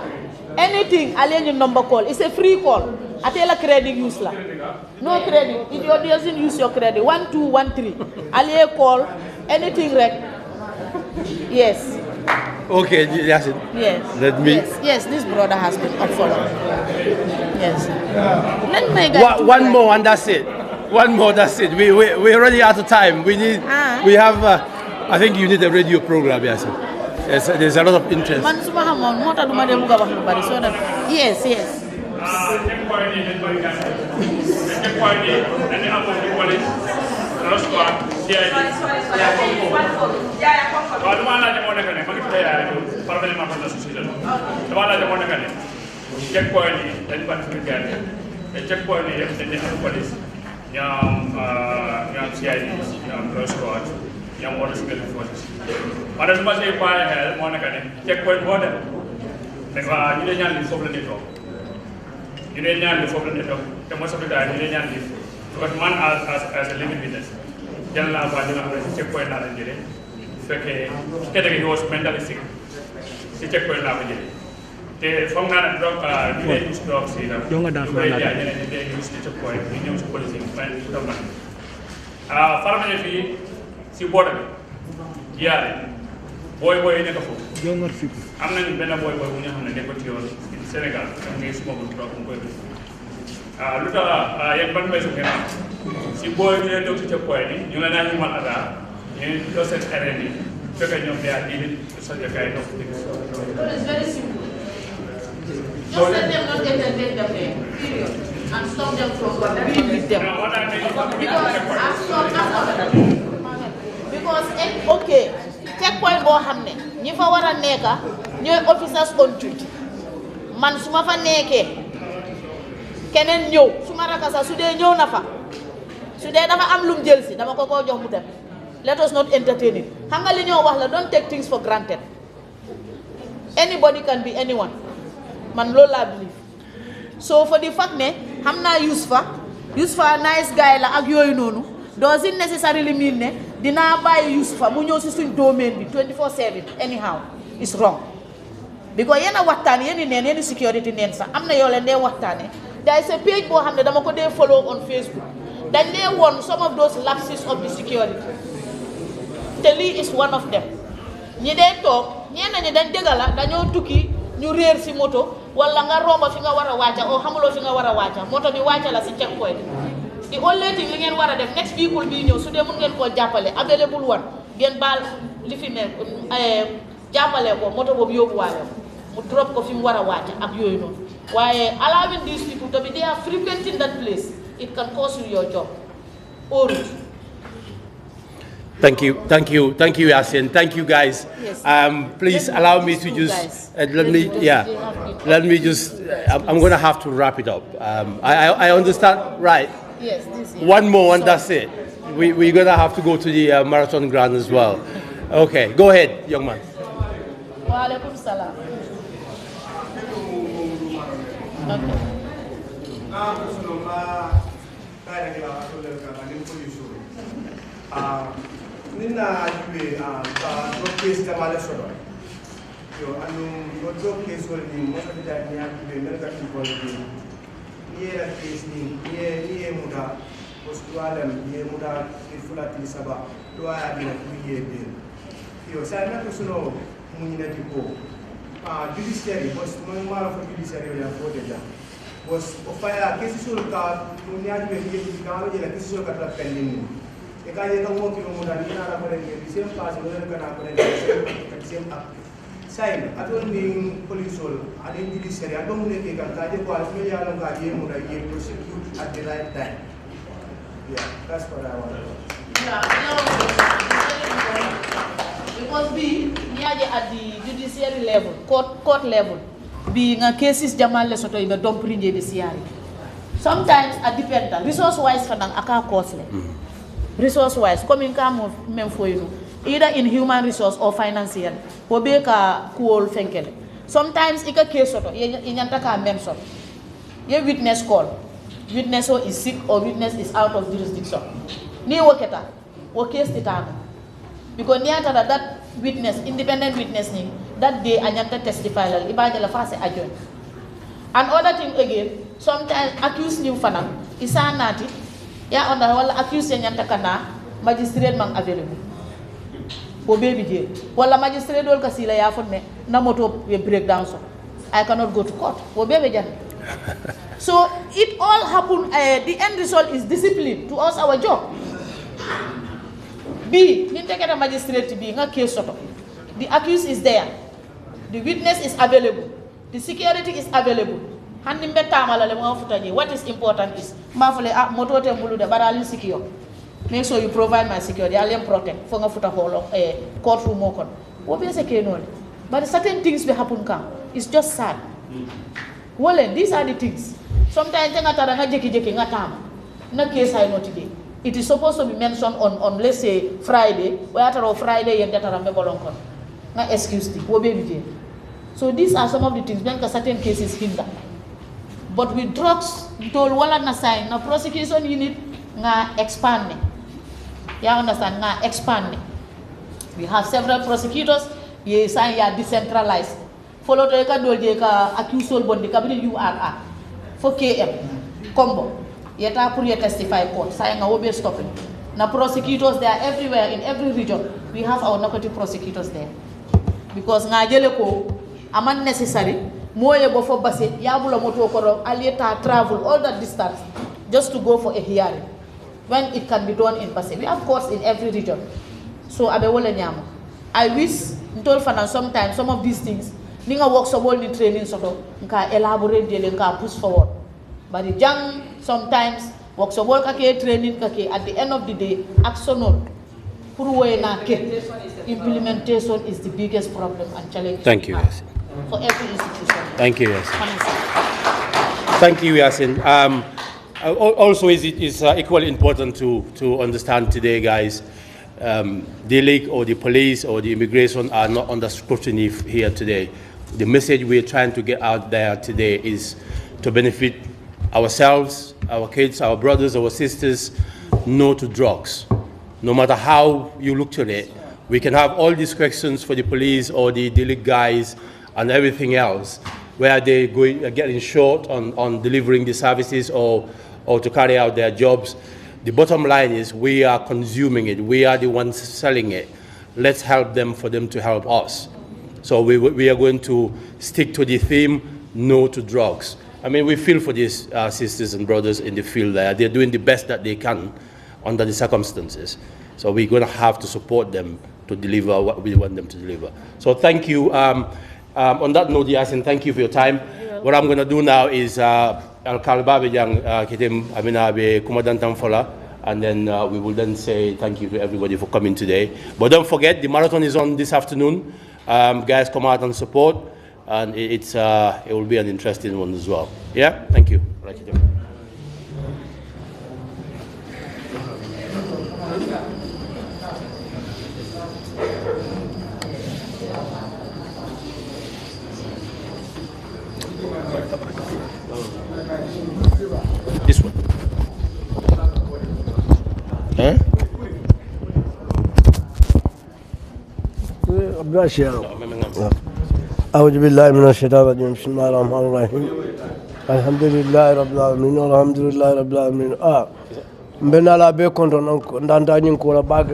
Anything alien number call. It's a free call. Atela credit use la. No credit. If you doesn't use your credit. 1213. Alien call. Anything rec. Yes. Okay, yes. Yes. Let me. Yes, this brother has been unfollowed. Yes. Let me get one more and that's it. One more, that's it. We're already out of time. We need. We have. I think you need a radio program, yes. Yes, there's a lot of interest. Yes, yes. Ada cuma saya hal mau nak ni checkpoint border. Tengah ni dia nyali problem itu. Ini nyali problem itu. Tengah sampai dah ini nyali. Because man as a living witness. Jangan lah apa jangan checkpoint lah jadi. Sebagai kita ni was mentally sick. Si checkpoint lah jadi. Te fungna drug ni use drug sih dah. Jangan dah fungna. Jadi dia use checkpoint. Ini use policy. Main teman. Farafenni fi si border. Yeah. Boy ini ka fo jongar fi am nañ ben boy bu ñu xamne nekk ci yoon Sénégal am ngay suma bu trop boy lu tax yeen ban mesu ngeen si boy ñu leen ci boy ni ñu la nañu mal ada ñu do set RN ni fekk ñom dia di sa jakay no It's very simple. Just let them not entertain them there. Period. And stop them from being with them. Because okay, checkpoint boo xam ne ñi fa war a nekka ñooy officers on duty man su ma fa nekkee keneen ñëw su ma rakasa su dee ñëw na fa su dee dafa am lum jël si dama ko jox mu dem. Let us not entertain it. Xam nga li ñoo wax la don't take things for granted. Anybody can be anyone. Man loolu laa believe. So for the fact ne xam naa Yusufa nice guy la ak yooyu noonu doesn't necessarily mean ne dinaa bàyyi Yusufa mu ñëw si suñ domaine bi 24/7 anyhow. It's wrong. Because yéen a waxtaan yéen security neen sax am na yoo leen dee waxtaane. There is a page boo xam ne dama ko dee follow on Facebook. Dañ dee won some of those lapses of the security. Te lii is one of them. ñi dee toog ñenn ñi dañ dëgga la dañoo tukki ñu réer si moto wala nga romba fi nga war a wàcca o xamuloo fi nga war a wàcca moto bi wàcca la si checkpoint. The only thing li ngeen war a def next vehicle bii ñëw su dee mun ngeen koo jàppale available one ngeen baal li fi ne jàppale ko moto boobu yóbbuwaale mu drop ko fi mu war a wàcca ak yooyu noonu waaye allowing these people to be they are frequenting that place it can cost you your job. Thank you, Yasin. Thank you, guys. Yes. Please allow me to just let me just. I'm going to have to wrap it up. I understand, right? Yes. This is one more, and that's it. We're going to have to go to the marathon ground as well. Okay, go ahead, young man. Wa alaikum salam. Okay. Nina jube ka do case da mala sodo yo anu do case wol ni mo ko da ni jube mel ka ti wol ni era case ni muda postualam ni muda ki fulati saba do ya bi ku yebe yo sa na ko suno mu ni na ti ko judiciary bos mo mara ko judiciary ya ko de ja bos o faya case sul ka mu ni jube ni ka ma je la case sul ka tra pending e ka je ka mo ki mo da ni na ko de ni sem pass mo na ka ko de sem up sai aton ni police ol ade judiciary adom ne ke ka je ko al me ya lo ka je mo da ye prosecute at the right time. Yeah, that's what I want. Yeah, because niaje at the judiciary level, court level, being a cases jamal le soto ibe dom prinje be siari. Sometimes a depend resource wise fanang aka costly. Resource wise, coming come men for you, either in human resource or financial. Pobe ka kuol fenkele. Sometimes ika case soto inyanta ka men soto. Ye witness call. Witness is sick or witness is out of jurisdiction. Ni woketa, wo case titano. Because niata that witness, independent witnessing, that day anyanta testify la ibaja la fase adjourn. And other thing again, sometimes accused new fanang isa nati ya onda wala accused anyanta kana magistrate mang available. Bo baby jail. Wala magistrate dol kasila ya fonne na moto we breakdown so. I cannot go to court. Bo baby jan. So it all happened. The end result is discipline to us our job. B, the magistrate to be in a case soto. The accused is there. The witness is available. The security is available. What is important is make sure you provide my security. I'll protect for a courtroom. But certain things will happen. It's just sad. Well, these are the things. Sometimes na case I know today. It is supposed to be mentioned on let's say Friday, Friday and na excuse the. So these are some of the things when certain cases hinder. But with drugs, told wala na sign na prosecution unit nga expand. You understand? Nga expand. We have several prosecutors. Ye sign ya decentralized. Follow to ka dolje ka accuse sol bondi ka bi URR for KM combo yeta pour ye testify court say nga obe stopping na prosecutors they are everywhere in every region. We have our narcotic prosecutors there because nga jele ko aman necessary moye go for base ya bula moto ko alieta travel all that distance just to go for a hearing when it can be done in base. We have courts in every region. So abe wole nyama I wish ntol fana sometimes some of these things ninga work so well in training soto nka elaborate dele nka push forward but the young sometimes work so well kake training kake at the end of the day action na ke implementation is the biggest problem and challenge. Thank you, Yasin. For every institution. Thank you, Yasin. Thank you, Yasin. Also is equally important to understand today, guys. The league or the police or the immigration are not under scrutiny here today. The message we're trying to get out there today is to benefit ourselves, our kids, our brothers, our sisters, no to drugs. No matter how you look at it, we can have all these questions for the police or the league guys and everything else, where they getting short on delivering the services or to carry out their jobs. The bottom line is we are consuming it. We are the ones selling it. Let's help them for them to help us. So we are going to stick to the theme, no to drugs. I mean, we feel for these sisters and brothers in the field there. They're doing the best that they can under the circumstances. So we're going to have to support them to deliver what we want them to deliver. So thank you. On that note, Yasin, thank you for your time. What I'm going to do now is Al-Kalbabe Jang Kitim Aminabe Kumadantam Fola, and then we will then say thank you to everybody for coming today. But don't forget, the marathon is on this afternoon. Guys, come out and support, and it will be an interesting one as well. Yeah, thank you. Right. أعوذ بالله من الشيطان الرجيم بسم الله الرحمن الرحيم الحمد لله رب العالمين والحمد لله رب العالمين mbena la be konto ndanda nyin ko la bag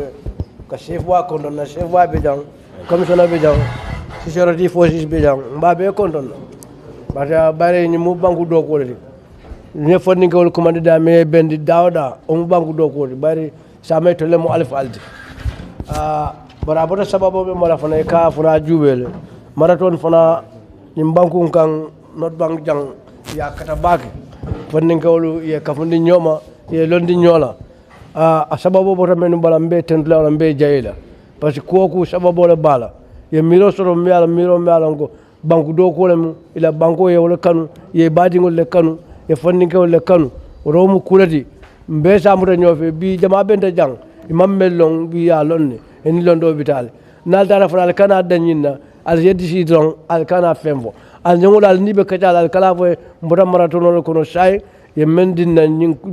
ka chef wa konto na chef wa be jang commissioner be jang security forces be jang mba be konto bata bare ni mu banku do ko le ne fonni ngol commande da me bendi dawda o mu banku do ko bare sa me to le mo alif aldi bara bota sababu be mala fana ka fura jubele marathon fana ni banku kan not bank jang ya kata bag fonni ngol ye ka fonni nyoma ye londi nyola a sababu bota men bala mbe tendla wala mbe jayila parce que koku sababu le bala ye miro soro mi ala ngo banku do ko lem ila banko ye wala kanu ye badi ngol le kanu ye fonni ngol le kanu romu kulati mbe samuta nyofe bi jama benta jang imam mellong bi ya lonni en londo vital nal dara fala kana danyina al yedi sidron al kana fembo al nyongol al nibe kajal al kala fo mbota marathon ko no shay ye mendin na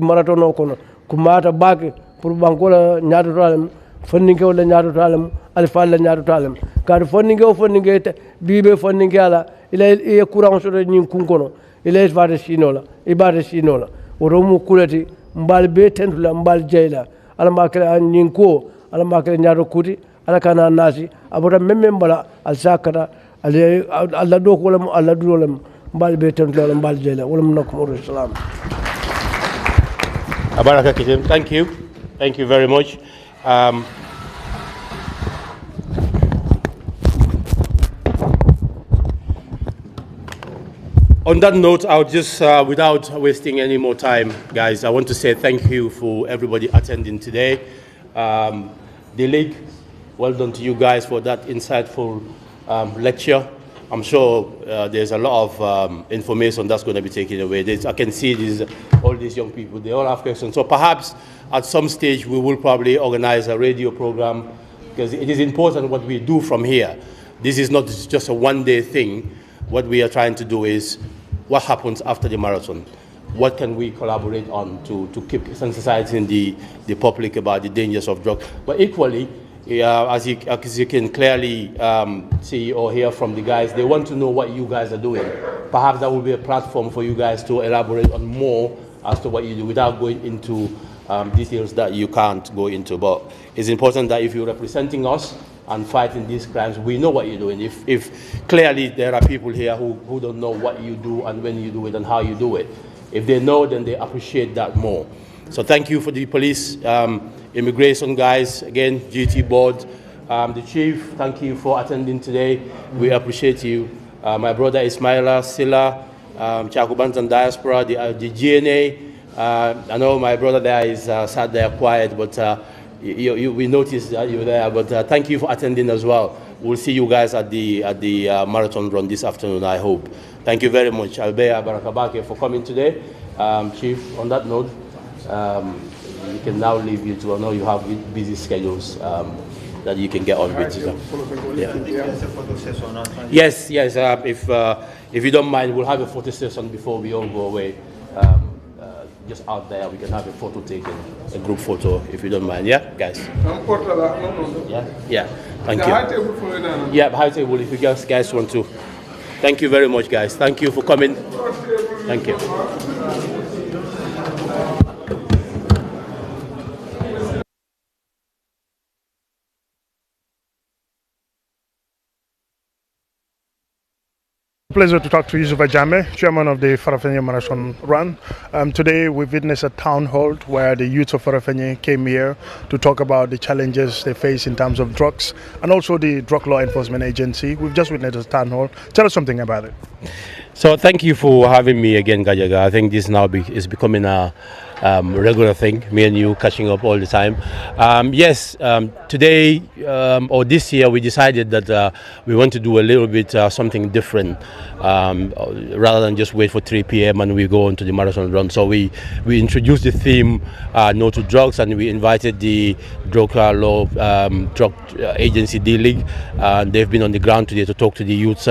marathon ko no kumata bake pour bankola nyaato talem fonninge wala nyaato talem alfa la nyaato talem kar fonninge bibe fonninge ala ila e courant so nyin kunkono ila e fata sinola ibade sinola woto mu kulati mbal be tentula mbal jeyla ala makala nyin ko ala makala nyaato kuti ala kana nasi abota memem bala al sakata alla do ko lam alla do lam mbal be tentula mbal jeyla wala nakum salam. Abaraka Kitim, thank you very much. On that note, I'll just, without wasting any more time, guys, I want to say thank you for everybody attending today. The league, well done to you guys for that insightful lecture. I'm sure there's a lot of information that's going to be taken away. I can see all these young people, they all have questions. So perhaps at some stage we will probably organize a radio program, because it is important what we do from here. This is not just a one-day thing. What we are trying to do is what happens after the marathon. What can we collaborate on to keep sensitizing the public about the dangers of drugs? But equally, as you can clearly see or hear from the guys, they want to know what you guys are doing. Perhaps that will be a platform for you guys to elaborate on more as to what you do without going into details that you can't go into. But it's important that if you're representing us and fighting these crimes, we know what you're doing. If clearly there are people here who don't know what you do and when you do it and how you do it, if they know, then they appreciate that more. So thank you for the police, immigration guys, again, GT board, the chief, thank you for attending today. We appreciate you. My brother Ismaila, Silla, Chakubantan Diaspora, the GNA. I know my brother there is sat there quiet, but we noticed that you were there. But thank you for attending as well. We'll see you guys at the marathon run this afternoon, I hope. Thank you very much, Albea Barakabake, for coming today. Chief, on that note, we can now leave you to, I know you have busy schedules that you can get on with. Yeah. Yes, if you don't mind, we'll have a photo session before we all go away. Just out there, we can have a photo taken, a group photo, if you don't mind. Yeah, guys? Yeah, thank you. Yeah, high table, if you guys want to. Thank you very much, guys. Thank you for coming. Thank you. Pleasure to talk to Yahya Jammeh, chairman of the Farafenni Marathon Run. Today we witnessed a town hall where the youth of Farafenni came here to talk about the challenges they face in terms of drugs and also the Drug Law Enforcement Agency. We've just witnessed a town hall. Tell us something about it. So thank you for having me again, Gajaga. I think this now is becoming a regular thing, me and you catching up all the time. Yes, today or this year we decided that we want to do a little bit something different rather than just wait for 3 p.m. and we go on to the marathon run. So we introduced the theme No to Drugs, and we invited the Drug Law Drug Agency D-League. They've been on the ground today to talk to the youths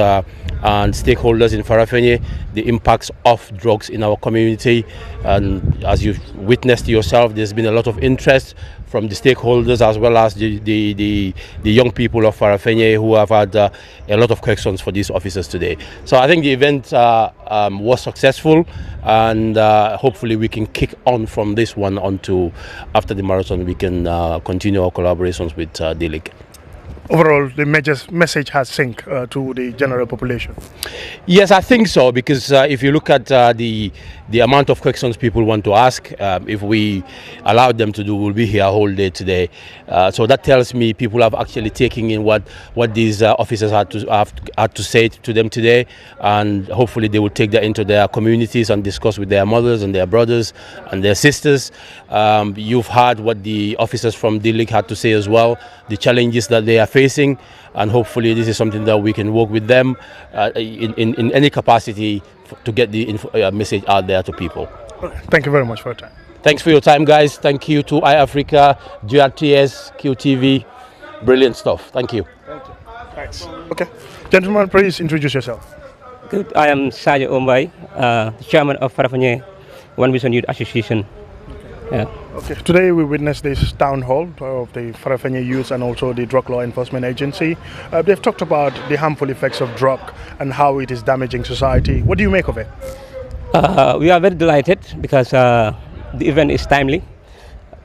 and stakeholders in Farafenni, the impacts of drugs in our community. And as you've witnessed yourself, there's been a lot of interest from the stakeholders as well as the young people of Farafenni who have had a lot of questions for these officers today. So I think the event was successful, and hopefully we can kick on from this one on to after the marathon we can continue our collaborations with DLIC. Overall, the message has sunk to the general population. Yes, I think so, because if you look at the amount of questions people want to ask, if we allow them to do, we'll be here a whole day today. So that tells me people have actually taken in what these officers had to say to them today, and hopefully they will take that into their communities and discuss with their mothers and their brothers and their sisters. You've heard what the officers from DLIC had to say as well, the challenges that they are facing, and hopefully this is something that we can work with them in any capacity to get the message out there to people. Thank you very much for your time. Thanks for your time, guys. Thank you to Eyeafrica, GRTS, QTV. Brilliant stuff. Thank you. Thank you. Thanks. Okay. Gentlemen, please introduce yourself. Good. I am Saja Ombai, chairman of Farafenni One Vision Youth Association. Yeah. Okay. Today we witnessed this town hall of the Farafenni Youth and also the Drug Law Enforcement Agency. They've talked about the harmful effects of drug and how it is damaging society. What do you make of it? We are very delighted because the event is timely.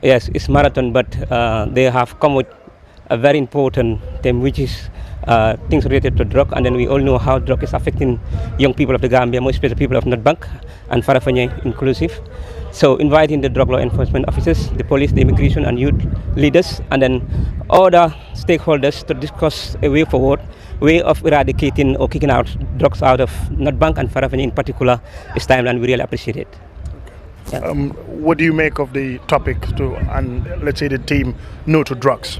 Yes, it's marathon, but they have come with a very important theme, which is things related to drug, and then we all know how drug is affecting young people of the Gambia, most especially people of North Bank and Farafenni inclusive. So inviting the drug law enforcement officers, the police, the immigration and youth leaders, and then other stakeholders to discuss a way forward, way of eradicating or kicking out drugs out of North Bank and Farafenni in particular is time, and we really appreciate it. Yeah. What do you make of the topic and let's say the team No to Drugs?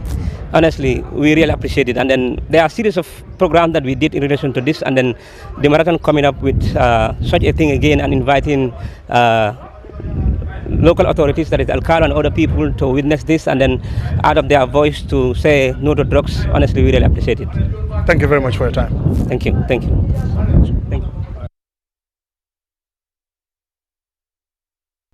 Honestly, we really appreciate it, and then there are a series of programs that we did in relation to this, and then the marathon coming up with such a thing again and inviting local authorities, that is Alcala and other people, to witness this and then add up their voice to say no to drugs. Honestly, we really appreciate it. Thank you very much for your time. Thank you. Thank you. Thank you.